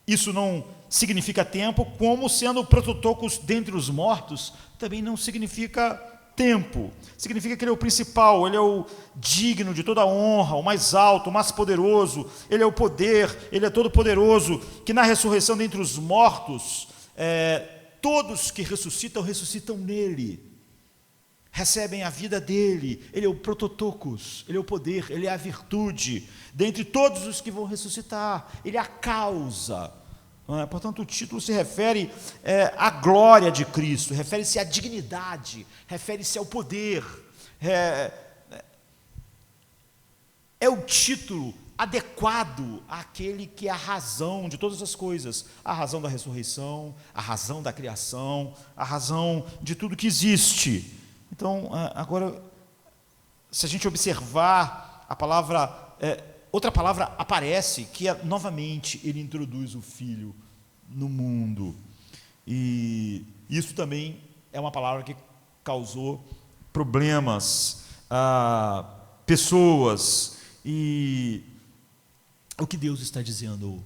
isso não significa tempo, como sendo o prototocos dentre os mortos, também não significa tempo. Significa que ele é o principal, ele é o digno de toda a honra, o mais alto, o mais poderoso, ele é o poder, ele é todo poderoso, que na ressurreição dentre os mortos, todos que ressuscitam, ressuscitam nele, recebem a vida dele, ele é o prototocos, ele é o poder, ele é a virtude, dentre todos os que vão ressuscitar, ele é a causa. Portanto, o título se refere à glória de Cristo, refere-se à dignidade, refere-se ao poder, é o título adequado àquele que é a razão de todas as coisas, a razão da ressurreição, a razão da criação, a razão de tudo que existe. Então, agora, se a gente observar a palavra, outra palavra aparece, que novamente ele introduz o Filho no mundo. E isso também é uma palavra que causou problemas a pessoas. E o que Deus está dizendo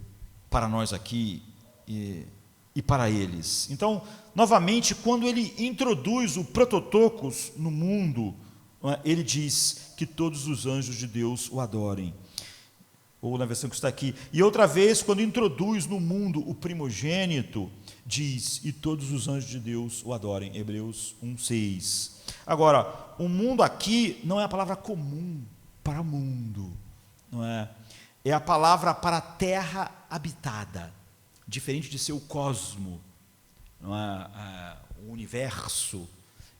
para nós aqui e para eles? Então, novamente, quando ele introduz o prototocos no mundo, ele diz que todos os anjos de Deus o adorem. Ou na versão que está aqui. E outra vez, quando introduz no mundo o primogênito, diz, e todos os anjos de Deus o adorem. Hebreus 1:6. Agora, o mundo aqui não é a palavra comum para mundo, não é? É a palavra para terra habitada, diferente de ser o cosmo, não é? O universo.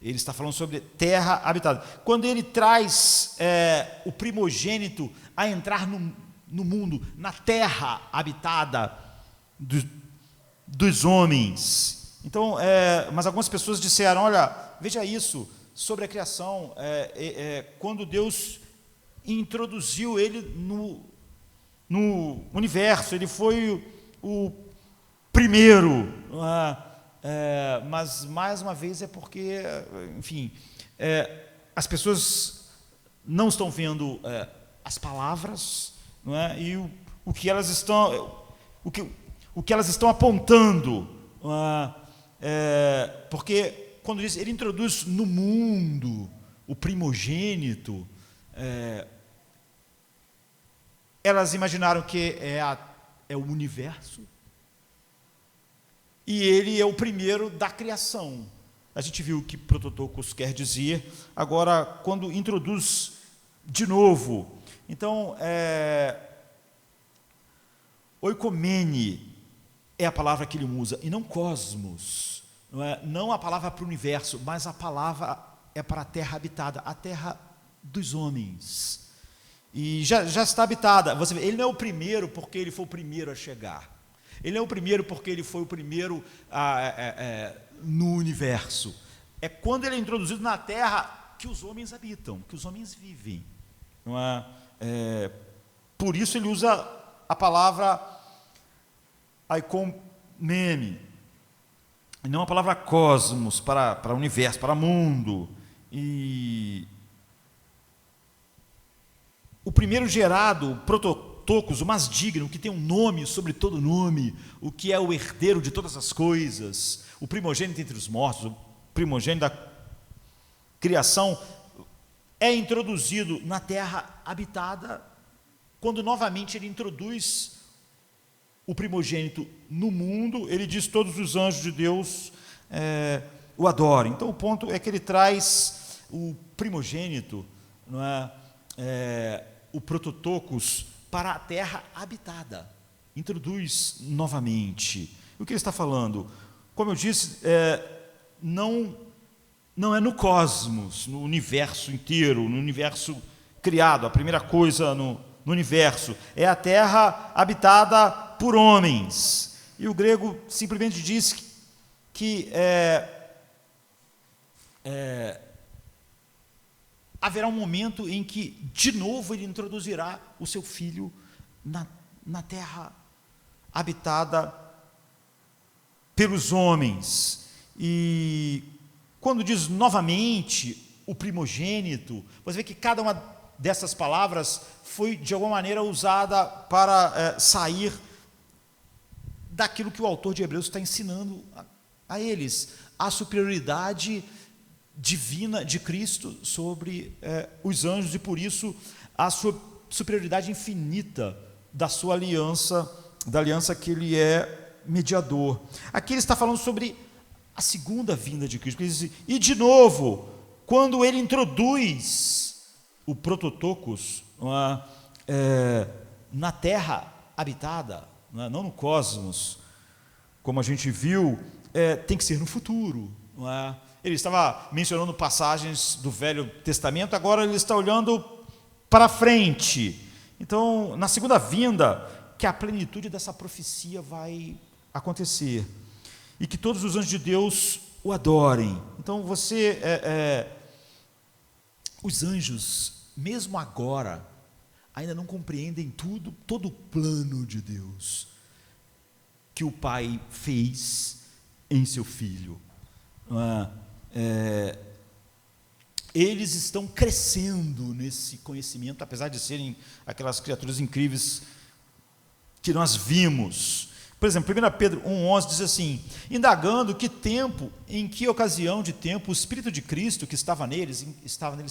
Ele está falando sobre terra habitada. Quando ele traz o primogênito a entrar no mundo, na terra habitada dos homens. Então, mas algumas pessoas disseram, olha, veja isso, sobre a criação, quando Deus introduziu ele no universo, ele foi o primeiro, mas mais uma vez é porque, enfim, as pessoas não estão vendo as palavras, não é? E o que elas estão apontando, porque quando diz, ele introduz no mundo o primogênito, elas imaginaram que é o universo, e ele é o primeiro da criação. A gente viu o que prototocos quer dizer. Agora, quando introduz de novo, então, oikomene é a palavra que ele usa, e não cosmos, não a palavra para o universo, mas a palavra é para a terra habitada, a terra dos homens. E já está habitada. Você vê, ele não é o primeiro porque ele foi o primeiro a chegar. Ele não é o primeiro porque ele foi o primeiro no universo. É quando ele é introduzido na terra que os homens habitam, que os homens vivem. Não é? Por isso ele usa a palavra oikomene, e não a palavra cosmos, para universo, para mundo. E o primeiro gerado, o prototocos, o mais digno, o que tem um nome sobre todo nome, o que é o herdeiro de todas as coisas, o primogênito entre os mortos, o primogênito da criação, é introduzido na terra habitada, quando novamente ele introduz o primogênito no mundo. Ele diz, todos os anjos de Deus o adorem. Então o ponto é que ele traz o primogênito, não é? O prototocos, para a terra habitada, introduz novamente. O que ele está falando? Como eu disse, não é no cosmos, no universo inteiro, no universo criado, a primeira coisa no universo, é a terra habitada por homens. E o grego simplesmente diz que haverá um momento em que, de novo, ele introduzirá o seu filho na terra habitada pelos homens. E quando diz novamente o primogênito, você vê que cada uma dessas palavras foi de alguma maneira usada para sair daquilo que o autor de Hebreus está ensinando a eles, a superioridade divina de Cristo sobre os anjos, e por isso a sua superioridade infinita da sua aliança, da aliança que ele é mediador. Aqui ele está falando sobre a segunda vinda de Cristo. Ele diz, e de novo, quando ele introduz o prototokos na terra habitada, não no cosmos, como a gente viu, tem que ser no futuro, não é? Ele estava mencionando passagens do Velho Testamento, agora ele está olhando para frente. Então, na segunda vinda, que a plenitude dessa profecia vai acontecer, e que todos os anjos de Deus o adorem. Então, os anjos, mesmo agora, ainda não compreendem todo o plano de Deus que o Pai fez em seu Filho. Eles estão crescendo nesse conhecimento, apesar de serem aquelas criaturas incríveis que nós vimos. Por exemplo, 1 Pedro 1,11 diz assim, indagando que tempo, em que ocasião de tempo, o Espírito de Cristo que estava neles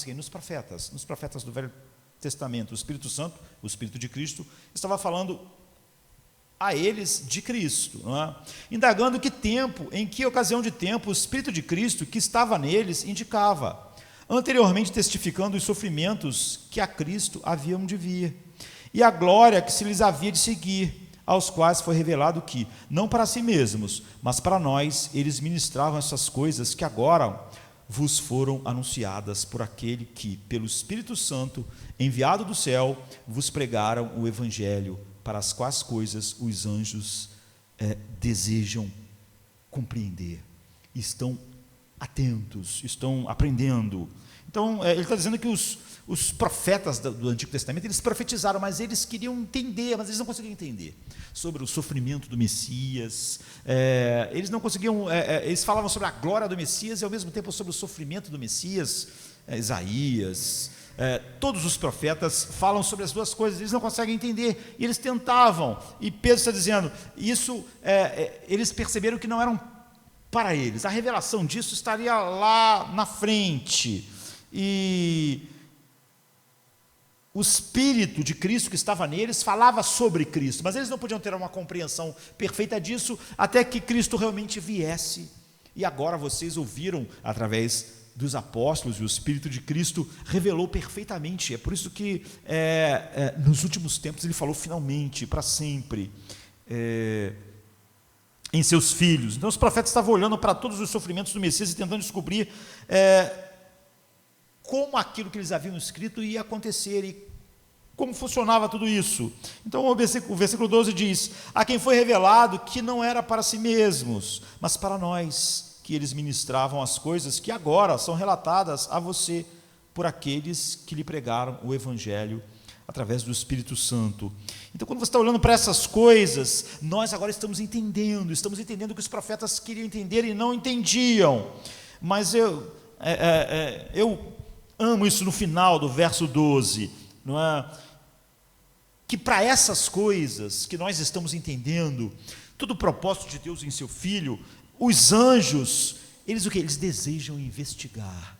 quem? Nos profetas do Velho Testamento. O Espírito Santo, o Espírito de Cristo, estava falando a eles de Cristo, não é? Indagando que tempo, em que ocasião de tempo, o Espírito de Cristo que estava neles indicava, anteriormente testificando os sofrimentos que a Cristo haviam de vir, e a glória que se lhes havia de seguir, aos quais foi revelado que, não para si mesmos, mas para nós, eles ministravam essas coisas que agora vos foram anunciadas por aquele que, pelo Espírito Santo, enviado do céu, vos pregaram o Evangelho, para as quais coisas os anjos desejam compreender, estão atentos, estão aprendendo. Então, ele está dizendo que os profetas do Antigo Testamento, eles profetizaram, mas eles queriam entender, mas eles não conseguiam entender sobre o sofrimento do Messias, eles não conseguiam, eles falavam sobre a glória do Messias e ao mesmo tempo sobre o sofrimento do Messias. Isaías, todos os profetas falam sobre as duas coisas, eles não conseguem entender, e eles tentavam, e Pedro está dizendo, isso, eles perceberam que não eram para eles, a revelação disso estaria lá na frente, e o Espírito de Cristo que estava neles falava sobre Cristo, mas eles não podiam ter uma compreensão perfeita disso, até que Cristo realmente viesse, e agora vocês ouviram, através dos apóstolos, e o Espírito de Cristo revelou perfeitamente, é por isso que nos últimos tempos ele falou finalmente, para sempre, em seus filhos. Então os profetas estavam olhando para todos os sofrimentos do Messias e tentando descobrir como aquilo que eles haviam escrito ia acontecer e como funcionava tudo isso. Então o versículo 12 diz, a quem foi revelado que não era para si mesmos, mas para nós, que eles ministravam as coisas que agora são relatadas a você por aqueles que lhe pregaram o Evangelho através do Espírito Santo. Então, quando você está olhando para essas coisas, nós agora estamos entendendo o que os profetas queriam entender e não entendiam. Mas eu amo isso no final do verso 12, não é? Que para essas coisas que nós estamos entendendo, todo o propósito de Deus em seu Filho, os anjos, eles o que? Eles desejam investigar.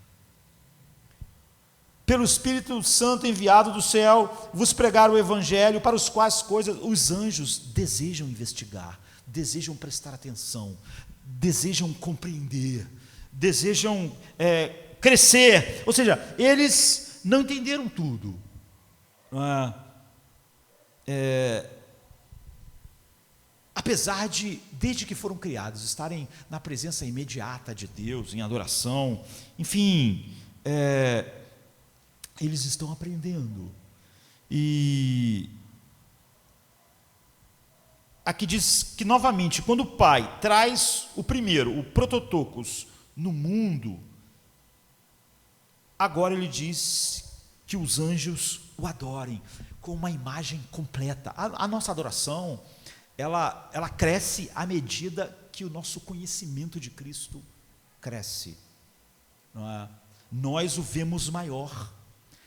Pelo Espírito Santo enviado do céu, vos pregaram o Evangelho, para os quais coisas os anjos desejam investigar, desejam prestar atenção, desejam compreender, desejam crescer. Ou seja, eles não entenderam tudo. Apesar de, desde que foram criados, estarem na presença imediata de Deus, em adoração, enfim, eles estão aprendendo. E aqui diz que, novamente, quando o Pai traz o primeiro, o prototokos, no mundo, agora ele diz que os anjos o adorem, com uma imagem completa. A nossa adoração, ela cresce à medida que o nosso conhecimento de Cristo cresce. Não é? Nós o vemos maior,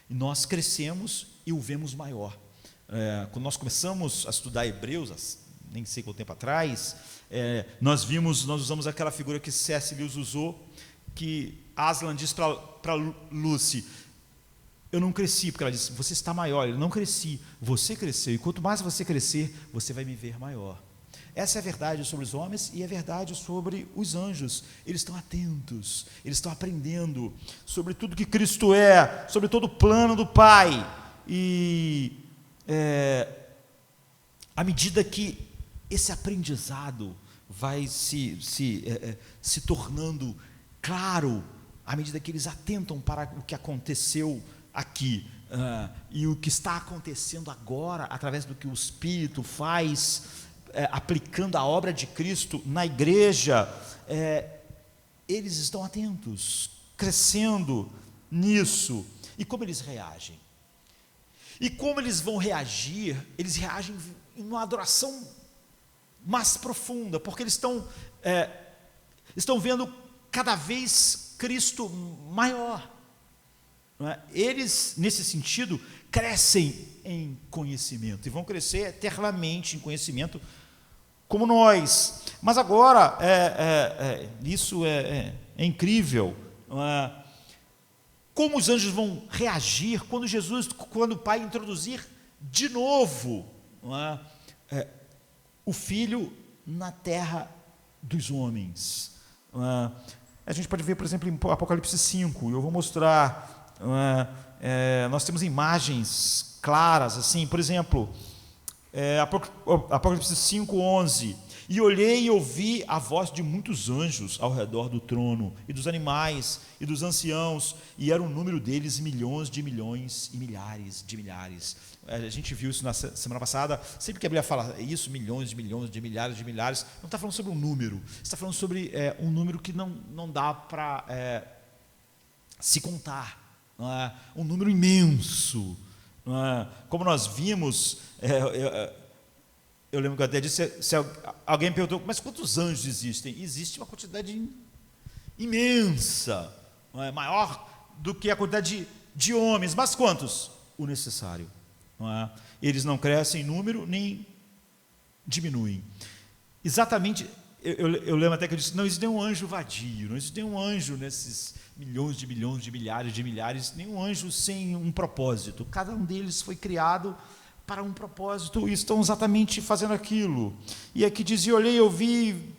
nós crescemos e o vemos maior. Quando nós começamos a estudar Hebreus, nem sei quanto tempo atrás, nós usamos aquela figura que C.S. Lewis usou, que Aslan diz para Lucy: eu não cresci, porque ela disse, você está maior. Eu não cresci, você cresceu, e quanto mais você crescer, você vai me ver maior. Essa é a verdade sobre os homens e é a verdade sobre os anjos. Eles estão atentos, eles estão aprendendo sobre tudo que Cristo é, sobre todo o plano do Pai. E à medida que esse aprendizado vai se tornando claro, à medida que eles atentam para o que aconteceu aqui e o que está acontecendo agora, através do que o Espírito faz, aplicando a obra de Cristo na igreja, eles estão atentos, crescendo nisso. E como eles reagem? E como eles vão reagir? Eles reagem em uma adoração mais profunda, porque eles estão vendo cada vez Cristo maior. Não é? Eles, nesse sentido, crescem em conhecimento, e vão crescer eternamente em conhecimento, como nós. Mas agora, isso é incrível. Como os anjos vão reagir quando o Pai introduzir de novo o Filho na terra dos homens. A gente pode ver, por exemplo, em Apocalipse 5, eu vou mostrar, nós temos imagens claras, assim, por exemplo, Apocalipse 5:11, e olhei e ouvi a voz de muitos anjos ao redor do trono, e dos animais, e dos anciãos, e era o número deles milhões de milhões e milhares de milhares. A gente viu isso na semana passada. Sempre que a Bíblia fala isso, milhões de milhões, de milhares, não está falando sobre um número, está falando sobre um número que não dá para se contar, não é? Um número imenso, não é? Como nós vimos, eu lembro que eu até disse, se alguém perguntou, mas quantos anjos existem? Existe uma quantidade imensa, não é? Maior do que a quantidade de homens, mas quantos? O necessário. Não é? Eles não crescem em número, nem diminuem. Exatamente, eu lembro até que eu disse, não existe nenhum anjo vadio, não existe nenhum anjo nesses milhões, de milhares, nenhum anjo sem um propósito. Cada um deles foi criado para um propósito e estão exatamente fazendo aquilo. E aqui diz, e olhei e ouvi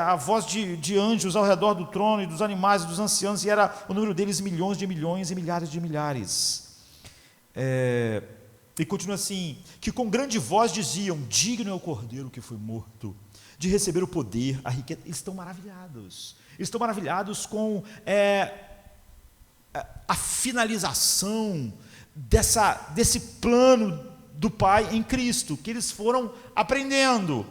a voz de anjos ao redor do trono, e dos animais, e dos anciãos, e era o número deles milhões e milhares de milhares. E continua assim, que com grande voz diziam, digno é o Cordeiro que foi morto, de receber o poder, a riqueza. Eles estão maravilhados com a finalização desse plano do Pai em Cristo, que eles foram aprendendo,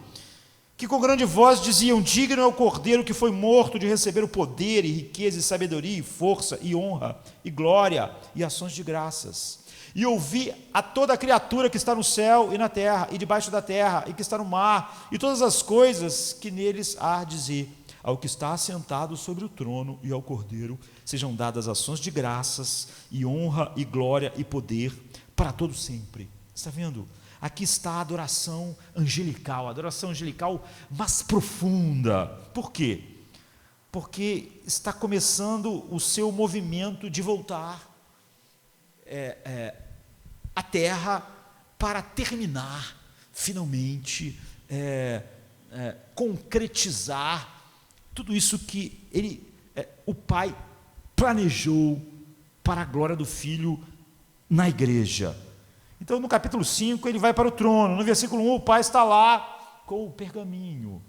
que com grande voz diziam, digno é o Cordeiro que foi morto de receber o poder e riqueza e sabedoria e força e honra e glória e ações de graças. E ouvi a toda a criatura que está no céu e na terra e debaixo da terra e que está no mar e todas as coisas que neles há dizer, ao que está assentado sobre o trono e ao Cordeiro sejam dadas ações de graças e honra e glória e poder para todo sempre. Está vendo? Aqui está a adoração angelical mais profunda. Por quê? Porque está começando o seu movimento de voltar à terra para terminar, finalmente, concretizar tudo isso que o Pai planejou para a glória do Filho na igreja. Então, no capítulo 5, ele vai para o trono. No versículo 1, o Pai está lá com o pergaminho.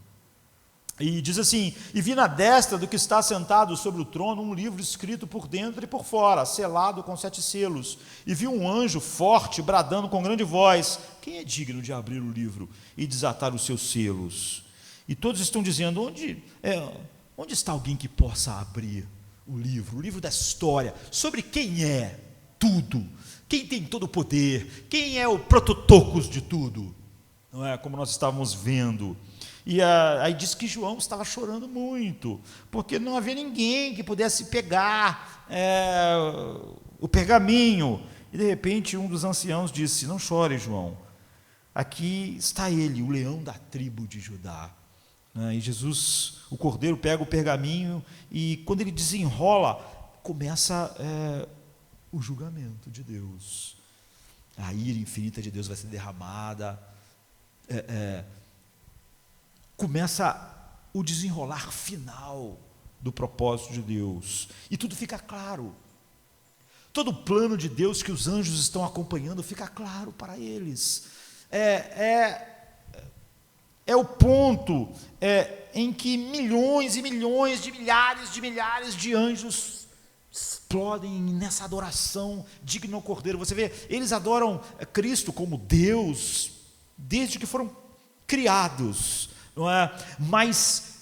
E diz assim, e vi na destra do que está sentado sobre o trono um livro escrito por dentro e por fora, selado com 7 selos. E vi um anjo forte bradando com grande voz, quem é digno de abrir o livro e desatar os seus selos? E todos estão dizendo, onde está alguém que possa abrir o livro da história, sobre quem é tudo, quem tem todo o poder, quem é o prototocos de tudo, não é? Como nós estávamos vendo. E aí diz que João estava chorando muito, porque não havia ninguém que pudesse pegar o pergaminho. E de repente um dos anciãos disse, não chore, João, aqui está ele, o leão da tribo de Judá. E Jesus, o cordeiro, pega o pergaminho e quando ele desenrola, começa o julgamento de Deus. A ira infinita de Deus vai ser derramada. Começa o desenrolar final do propósito de Deus. E tudo fica claro. Todo o plano de Deus que os anjos estão acompanhando fica claro para eles. É o ponto em que milhões e milhões de milhares de anjos explodem nessa adoração digna ao Cordeiro. Você vê, eles adoram Cristo como Deus desde que foram criados, não é? Mas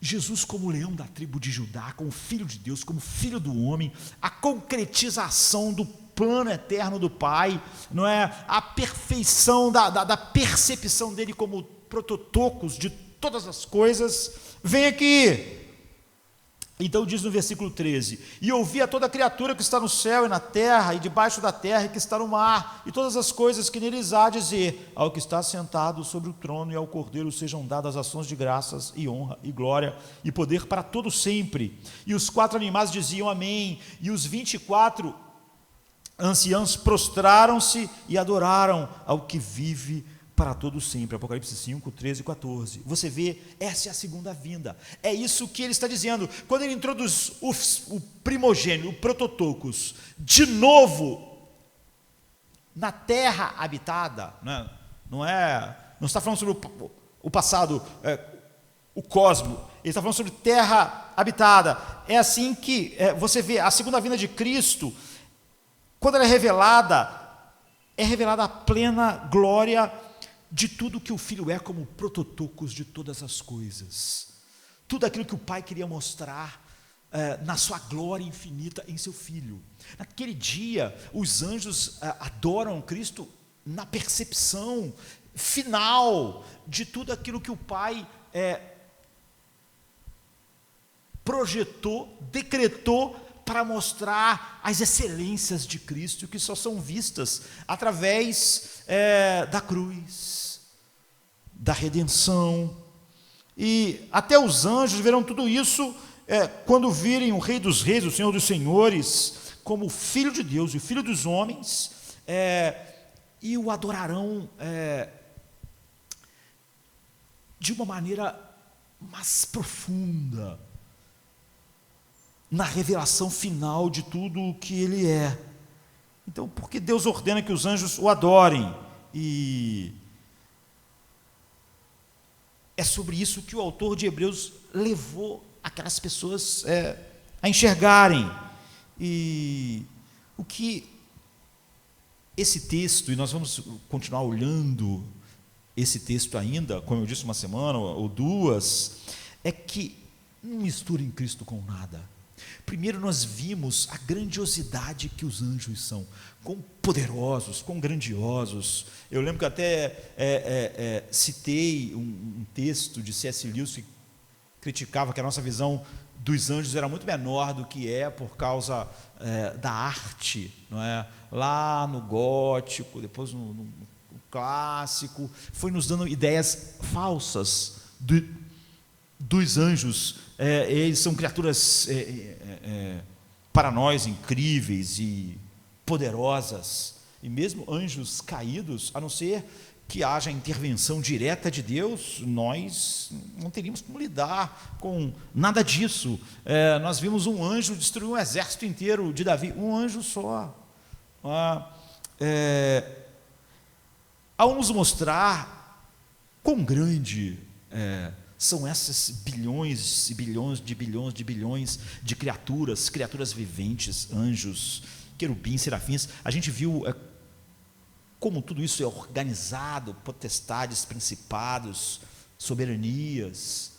Jesus como leão da tribo de Judá, como filho de Deus, como filho do homem, a concretização do plano eterno do Pai, não é? A perfeição da percepção dele como prototocos de todas as coisas, vem aqui. Então diz no versículo 13: e ouvi a toda criatura que está no céu e na terra, e debaixo da terra, e que está no mar, e todas as coisas que neles há, dizer: ao que está sentado sobre o trono e ao Cordeiro sejam dadas ações de graças, e honra, e glória, e poder para todo sempre. E os 4 animais diziam amém, e os 24 anciãos prostraram-se e adoraram ao que vive para todo sempre. Apocalipse 5, 13 e 14. Você vê, essa é a segunda vinda. É isso que ele está dizendo. Quando ele introduz o primogênito, o prototocos, de novo, na terra habitada, né? Não está falando sobre o passado, o cosmos. Ele está falando sobre terra habitada. É assim que você vê a segunda vinda de Cristo, quando ela é revelada a plena glória de tudo que o Filho é como prototocos de todas as coisas. Tudo aquilo que o Pai queria mostrar na sua glória infinita em seu Filho. Naquele dia, os anjos adoram Cristo na percepção final de tudo aquilo que o Pai projetou, decretou para mostrar as excelências de Cristo, que só são vistas através da cruz, da redenção. E até os anjos verão tudo isso quando virem o Rei dos Reis, o Senhor dos Senhores, como o Filho de Deus e o Filho dos homens, e o adorarão de uma maneira mais profunda, na revelação final de tudo o que ele é. Então, porque Deus ordena que os anjos o adorem? E é sobre isso que o autor de Hebreus levou aquelas pessoas a enxergarem. E o que esse texto, e nós vamos continuar olhando esse texto ainda, como eu disse, uma semana ou duas, é que não misturem Cristo com nada. Primeiro nós vimos a grandiosidade que os anjos são, quão poderosos, quão grandiosos. Eu lembro que até citei um texto de C.S. Lewis que criticava que a nossa visão dos anjos era muito menor do que por causa da arte, não é? Lá no gótico, depois no clássico, foi nos dando ideias falsas dos anjos. Eles são criaturas para nós incríveis e poderosas, e mesmo anjos caídos, a não ser que haja intervenção direta de Deus, nós não teríamos como lidar com nada disso. Nós vimos um anjo destruir um exército inteiro de Davi, um anjo só. Ao nos mostrar quão grande são esses bilhões e bilhões de criaturas viventes, anjos, querubins, serafins, a gente viu como tudo isso é organizado, potestades, principados, soberanias.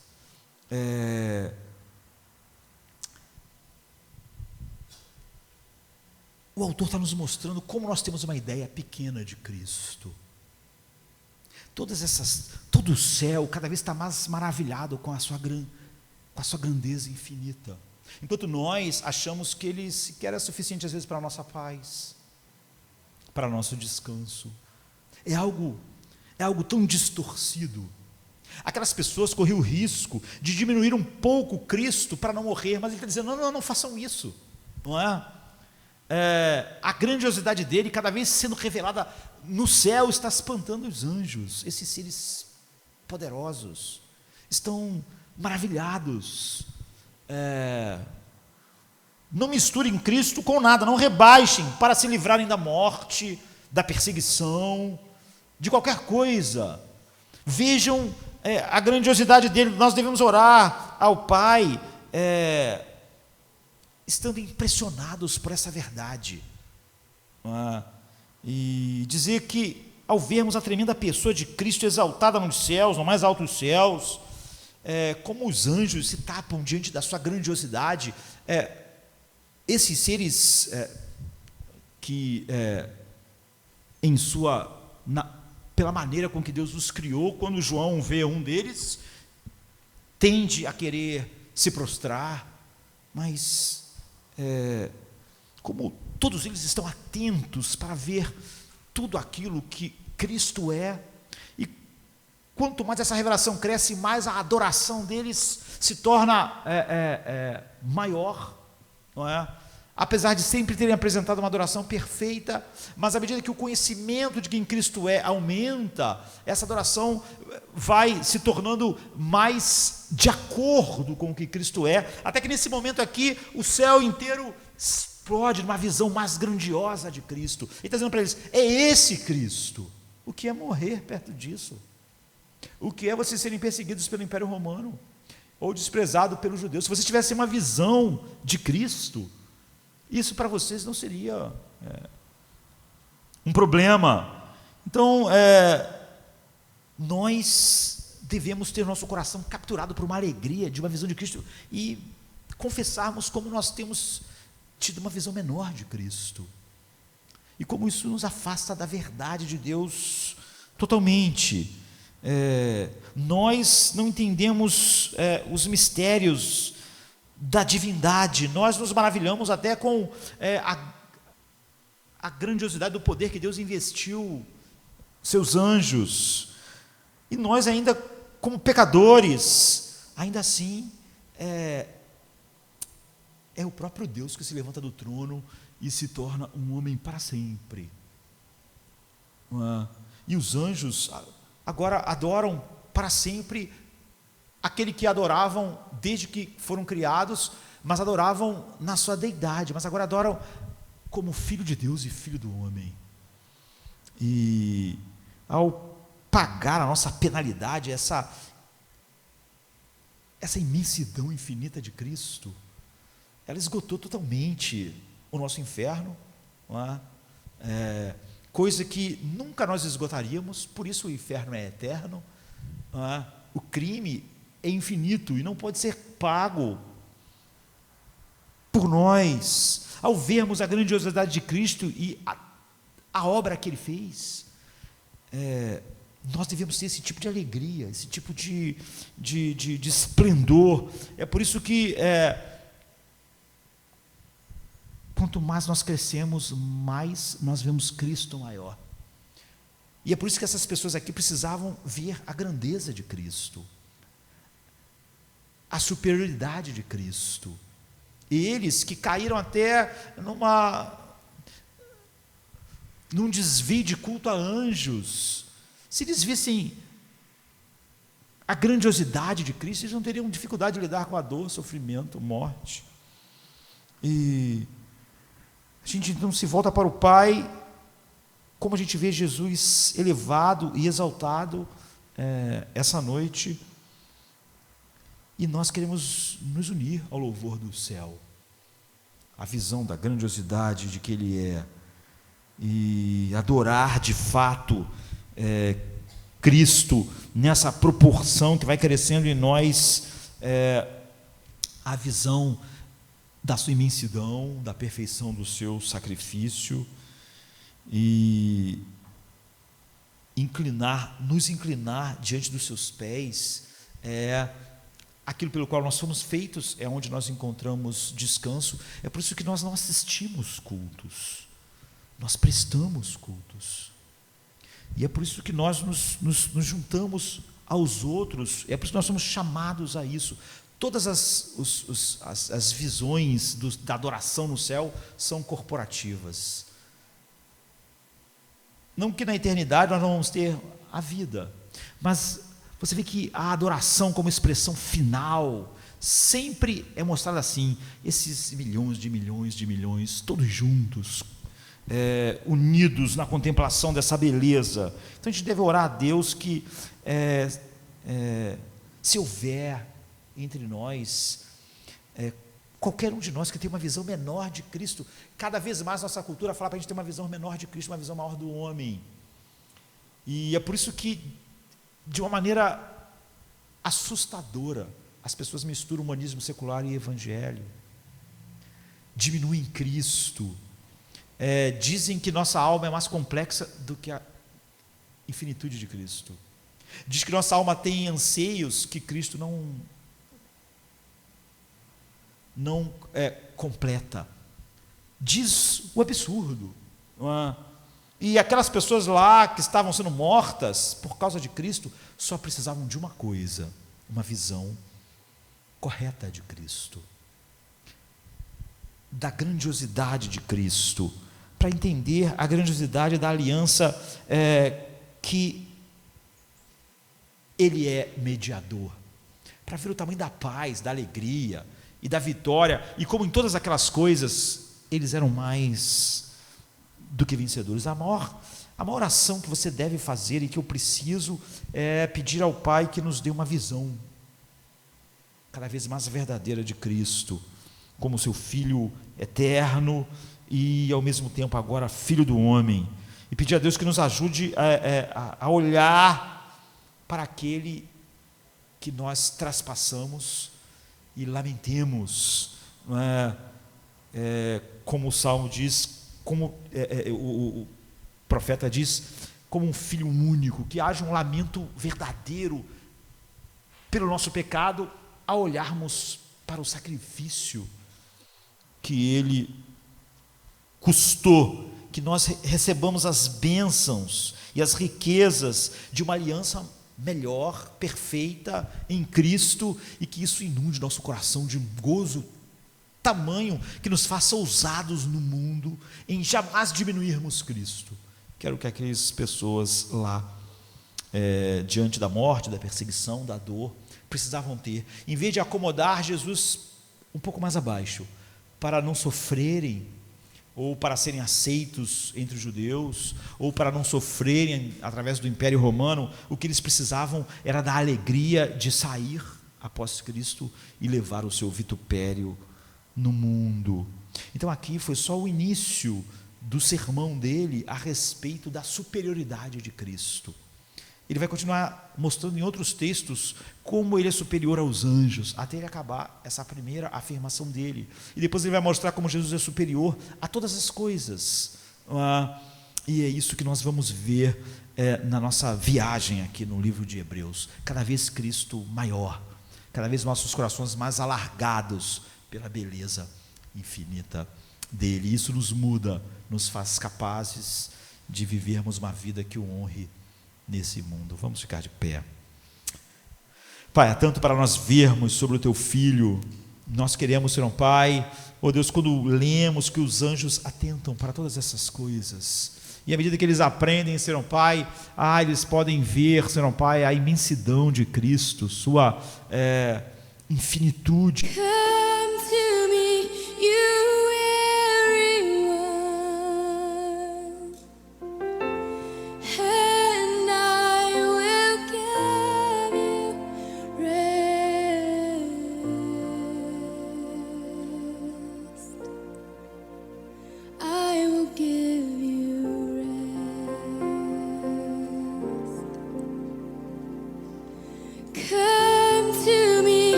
O autor está nos mostrando como nós temos uma ideia pequena de Cristo. Todo o céu cada vez está mais maravilhado com a sua grandeza infinita, enquanto nós achamos que ele sequer é suficiente às vezes para a nossa paz, para o nosso descanso. É algo é algo tão distorcido. Aquelas pessoas corriam o risco de diminuir um pouco Cristo para não morrer, mas ele está dizendo, não façam isso, não é? A grandiosidade dele, cada vez sendo revelada no céu, está espantando os anjos. Esses seres poderosos estão maravilhados. Não misturem Cristo com nada, não rebaixem para se livrarem da morte, da perseguição, de qualquer coisa. Vejam a grandiosidade dele. Nós devemos orar ao Pai, estando impressionados por essa verdade, e dizer que, ao vermos a tremenda pessoa de Cristo exaltada nos céus, no mais altos céus, como os anjos se tapam diante da sua grandiosidade, esses seres que, pela maneira com que Deus os criou, quando João vê um deles, tende a querer se prostrar, mas como todos eles estão atentos para ver tudo aquilo que Cristo é, e quanto mais essa revelação cresce, mais a adoração deles se torna maior, não é? Apesar de sempre terem apresentado uma adoração perfeita, mas à medida que o conhecimento de quem Cristo é aumenta, essa adoração vai se tornando mais de acordo com o que Cristo é, até que nesse momento aqui, o céu inteiro explode numa visão mais grandiosa de Cristo. Ele está dizendo para eles, é esse Cristo. O que é morrer perto disso? O que é vocês serem perseguidos pelo Império Romano? Ou desprezado pelos judeus? Se vocês tivessem uma visão de Cristo, isso para vocês não seria um problema. Então, nós devemos ter nosso coração capturado por uma alegria de uma visão de Cristo e confessarmos como nós temos tido uma visão menor de Cristo e como isso nos afasta da verdade de Deus totalmente. Nós não entendemos os mistérios da divindade, nós nos maravilhamos até com a grandiosidade do poder que Deus investiu seus anjos, e nós ainda como pecadores, ainda assim é o próprio Deus que se levanta do trono e se torna um homem para sempre, e os anjos agora adoram para sempre aquele que adoravam desde que foram criados, mas adoravam na sua deidade, mas agora adoram como filho de Deus e filho do homem. E ao pagar a nossa penalidade, essa imensidão infinita de Cristo, ela esgotou totalmente o nosso inferno, não é? Coisa que nunca nós esgotaríamos, por isso o inferno é eterno, não é? O crime é infinito e não pode ser pago por nós. Ao vermos a grandiosidade de Cristo e a obra que Ele fez, nós devemos ter esse tipo de alegria, esse tipo de esplendor. É por isso que quanto mais nós crescemos, mais nós vemos Cristo maior. E é por isso que essas pessoas aqui precisavam ver a grandeza de Cristo, a superioridade de Cristo. Eles que caíram até num desvio de culto a anjos, se eles vissem a grandiosidade de Cristo, eles não teriam dificuldade de lidar com a dor, sofrimento, morte. E a gente então se volta para o Pai, como a gente vê Jesus elevado e exaltado essa noite, e nós queremos nos unir ao louvor do céu, a visão da grandiosidade de que Ele é, e adorar de fato Cristo nessa proporção que vai crescendo em nós, a visão da sua imensidão, da perfeição do seu sacrifício, e nos inclinar diante dos seus pés, aquilo pelo qual nós fomos feitos, é onde nós encontramos descanso. É por isso que nós não assistimos cultos, nós prestamos cultos. E é por isso que nós nos juntamos aos outros, é por isso que nós somos chamados a isso. Todas as visões da adoração no céu são corporativas. Não que na eternidade nós não vamos ter a vida, mas você vê que a adoração como expressão final sempre é mostrada assim, esses milhões de milhões de milhões, todos juntos, unidos na contemplação dessa beleza. Então a gente deve orar a Deus que se houver entre nós qualquer um de nós que tem uma visão menor de Cristo, cada vez mais nossa cultura fala para a gente ter uma visão menor de Cristo, uma visão maior do homem, e é por isso que de uma maneira assustadora as pessoas misturam humanismo secular e evangelho, diminuem Cristo, dizem que nossa alma é mais complexa do que a infinitude de Cristo, diz que nossa alma tem anseios que Cristo não completa, diz o absurdo, não é? E aquelas pessoas lá que estavam sendo mortas por causa de Cristo só precisavam de uma coisa, uma visão correta de Cristo, da grandiosidade de Cristo, para entender a grandiosidade da aliança que Ele é mediador, para ver o tamanho da paz, da alegria e da vitória, e como em todas aquelas coisas eles eram mais do que vencedores. A maior oração que você deve fazer e que eu preciso é pedir ao Pai que nos dê uma visão cada vez mais verdadeira de Cristo, como seu Filho eterno e ao mesmo tempo agora Filho do homem, e pedir a Deus que nos ajude a olhar para aquele que nós traspassamos e lamentemos, não é? Como o Salmo diz, como o profeta diz, como um filho único, que haja um lamento verdadeiro pelo nosso pecado, a olharmos para o sacrifício que Ele custou, que nós recebamos as bênçãos e as riquezas de uma aliança melhor, perfeita em Cristo, e que isso inunde nosso coração de gozo tamanho que nos faça ousados no mundo em jamais diminuirmos Cristo. Quero que aquelas pessoas lá, diante da morte, da perseguição, da dor, precisavam ter, em vez de acomodar Jesus um pouco mais abaixo, para não sofrerem, ou para serem aceitos entre os judeus, ou para não sofrerem através do Império Romano, o que eles precisavam era da alegria de sair após Cristo e levar o seu vitupério no mundo. Então aqui foi só o início do sermão dele a respeito da superioridade de Cristo. Ele vai continuar mostrando em outros textos como ele é superior aos anjos, até ele acabar essa primeira afirmação dele. E depois ele vai mostrar como Jesus é superior a todas as coisas. E é isso que nós vamos ver na nossa viagem aqui no livro de Hebreus. Cada vez Cristo maior, cada vez nossos corações mais alargados pela beleza infinita dele. Isso nos muda, nos faz capazes de vivermos uma vida que o honre nesse mundo. Vamos ficar de pé. Pai, há tanto para nós vermos sobre o Teu Filho. Nós queremos, Senhor Pai, Deus, quando lemos que os anjos atentam para todas essas coisas, e à medida que eles aprendem, Senhor Pai, eles podem ver, Senhor Pai, a imensidão de Cristo, sua infinitude. Come to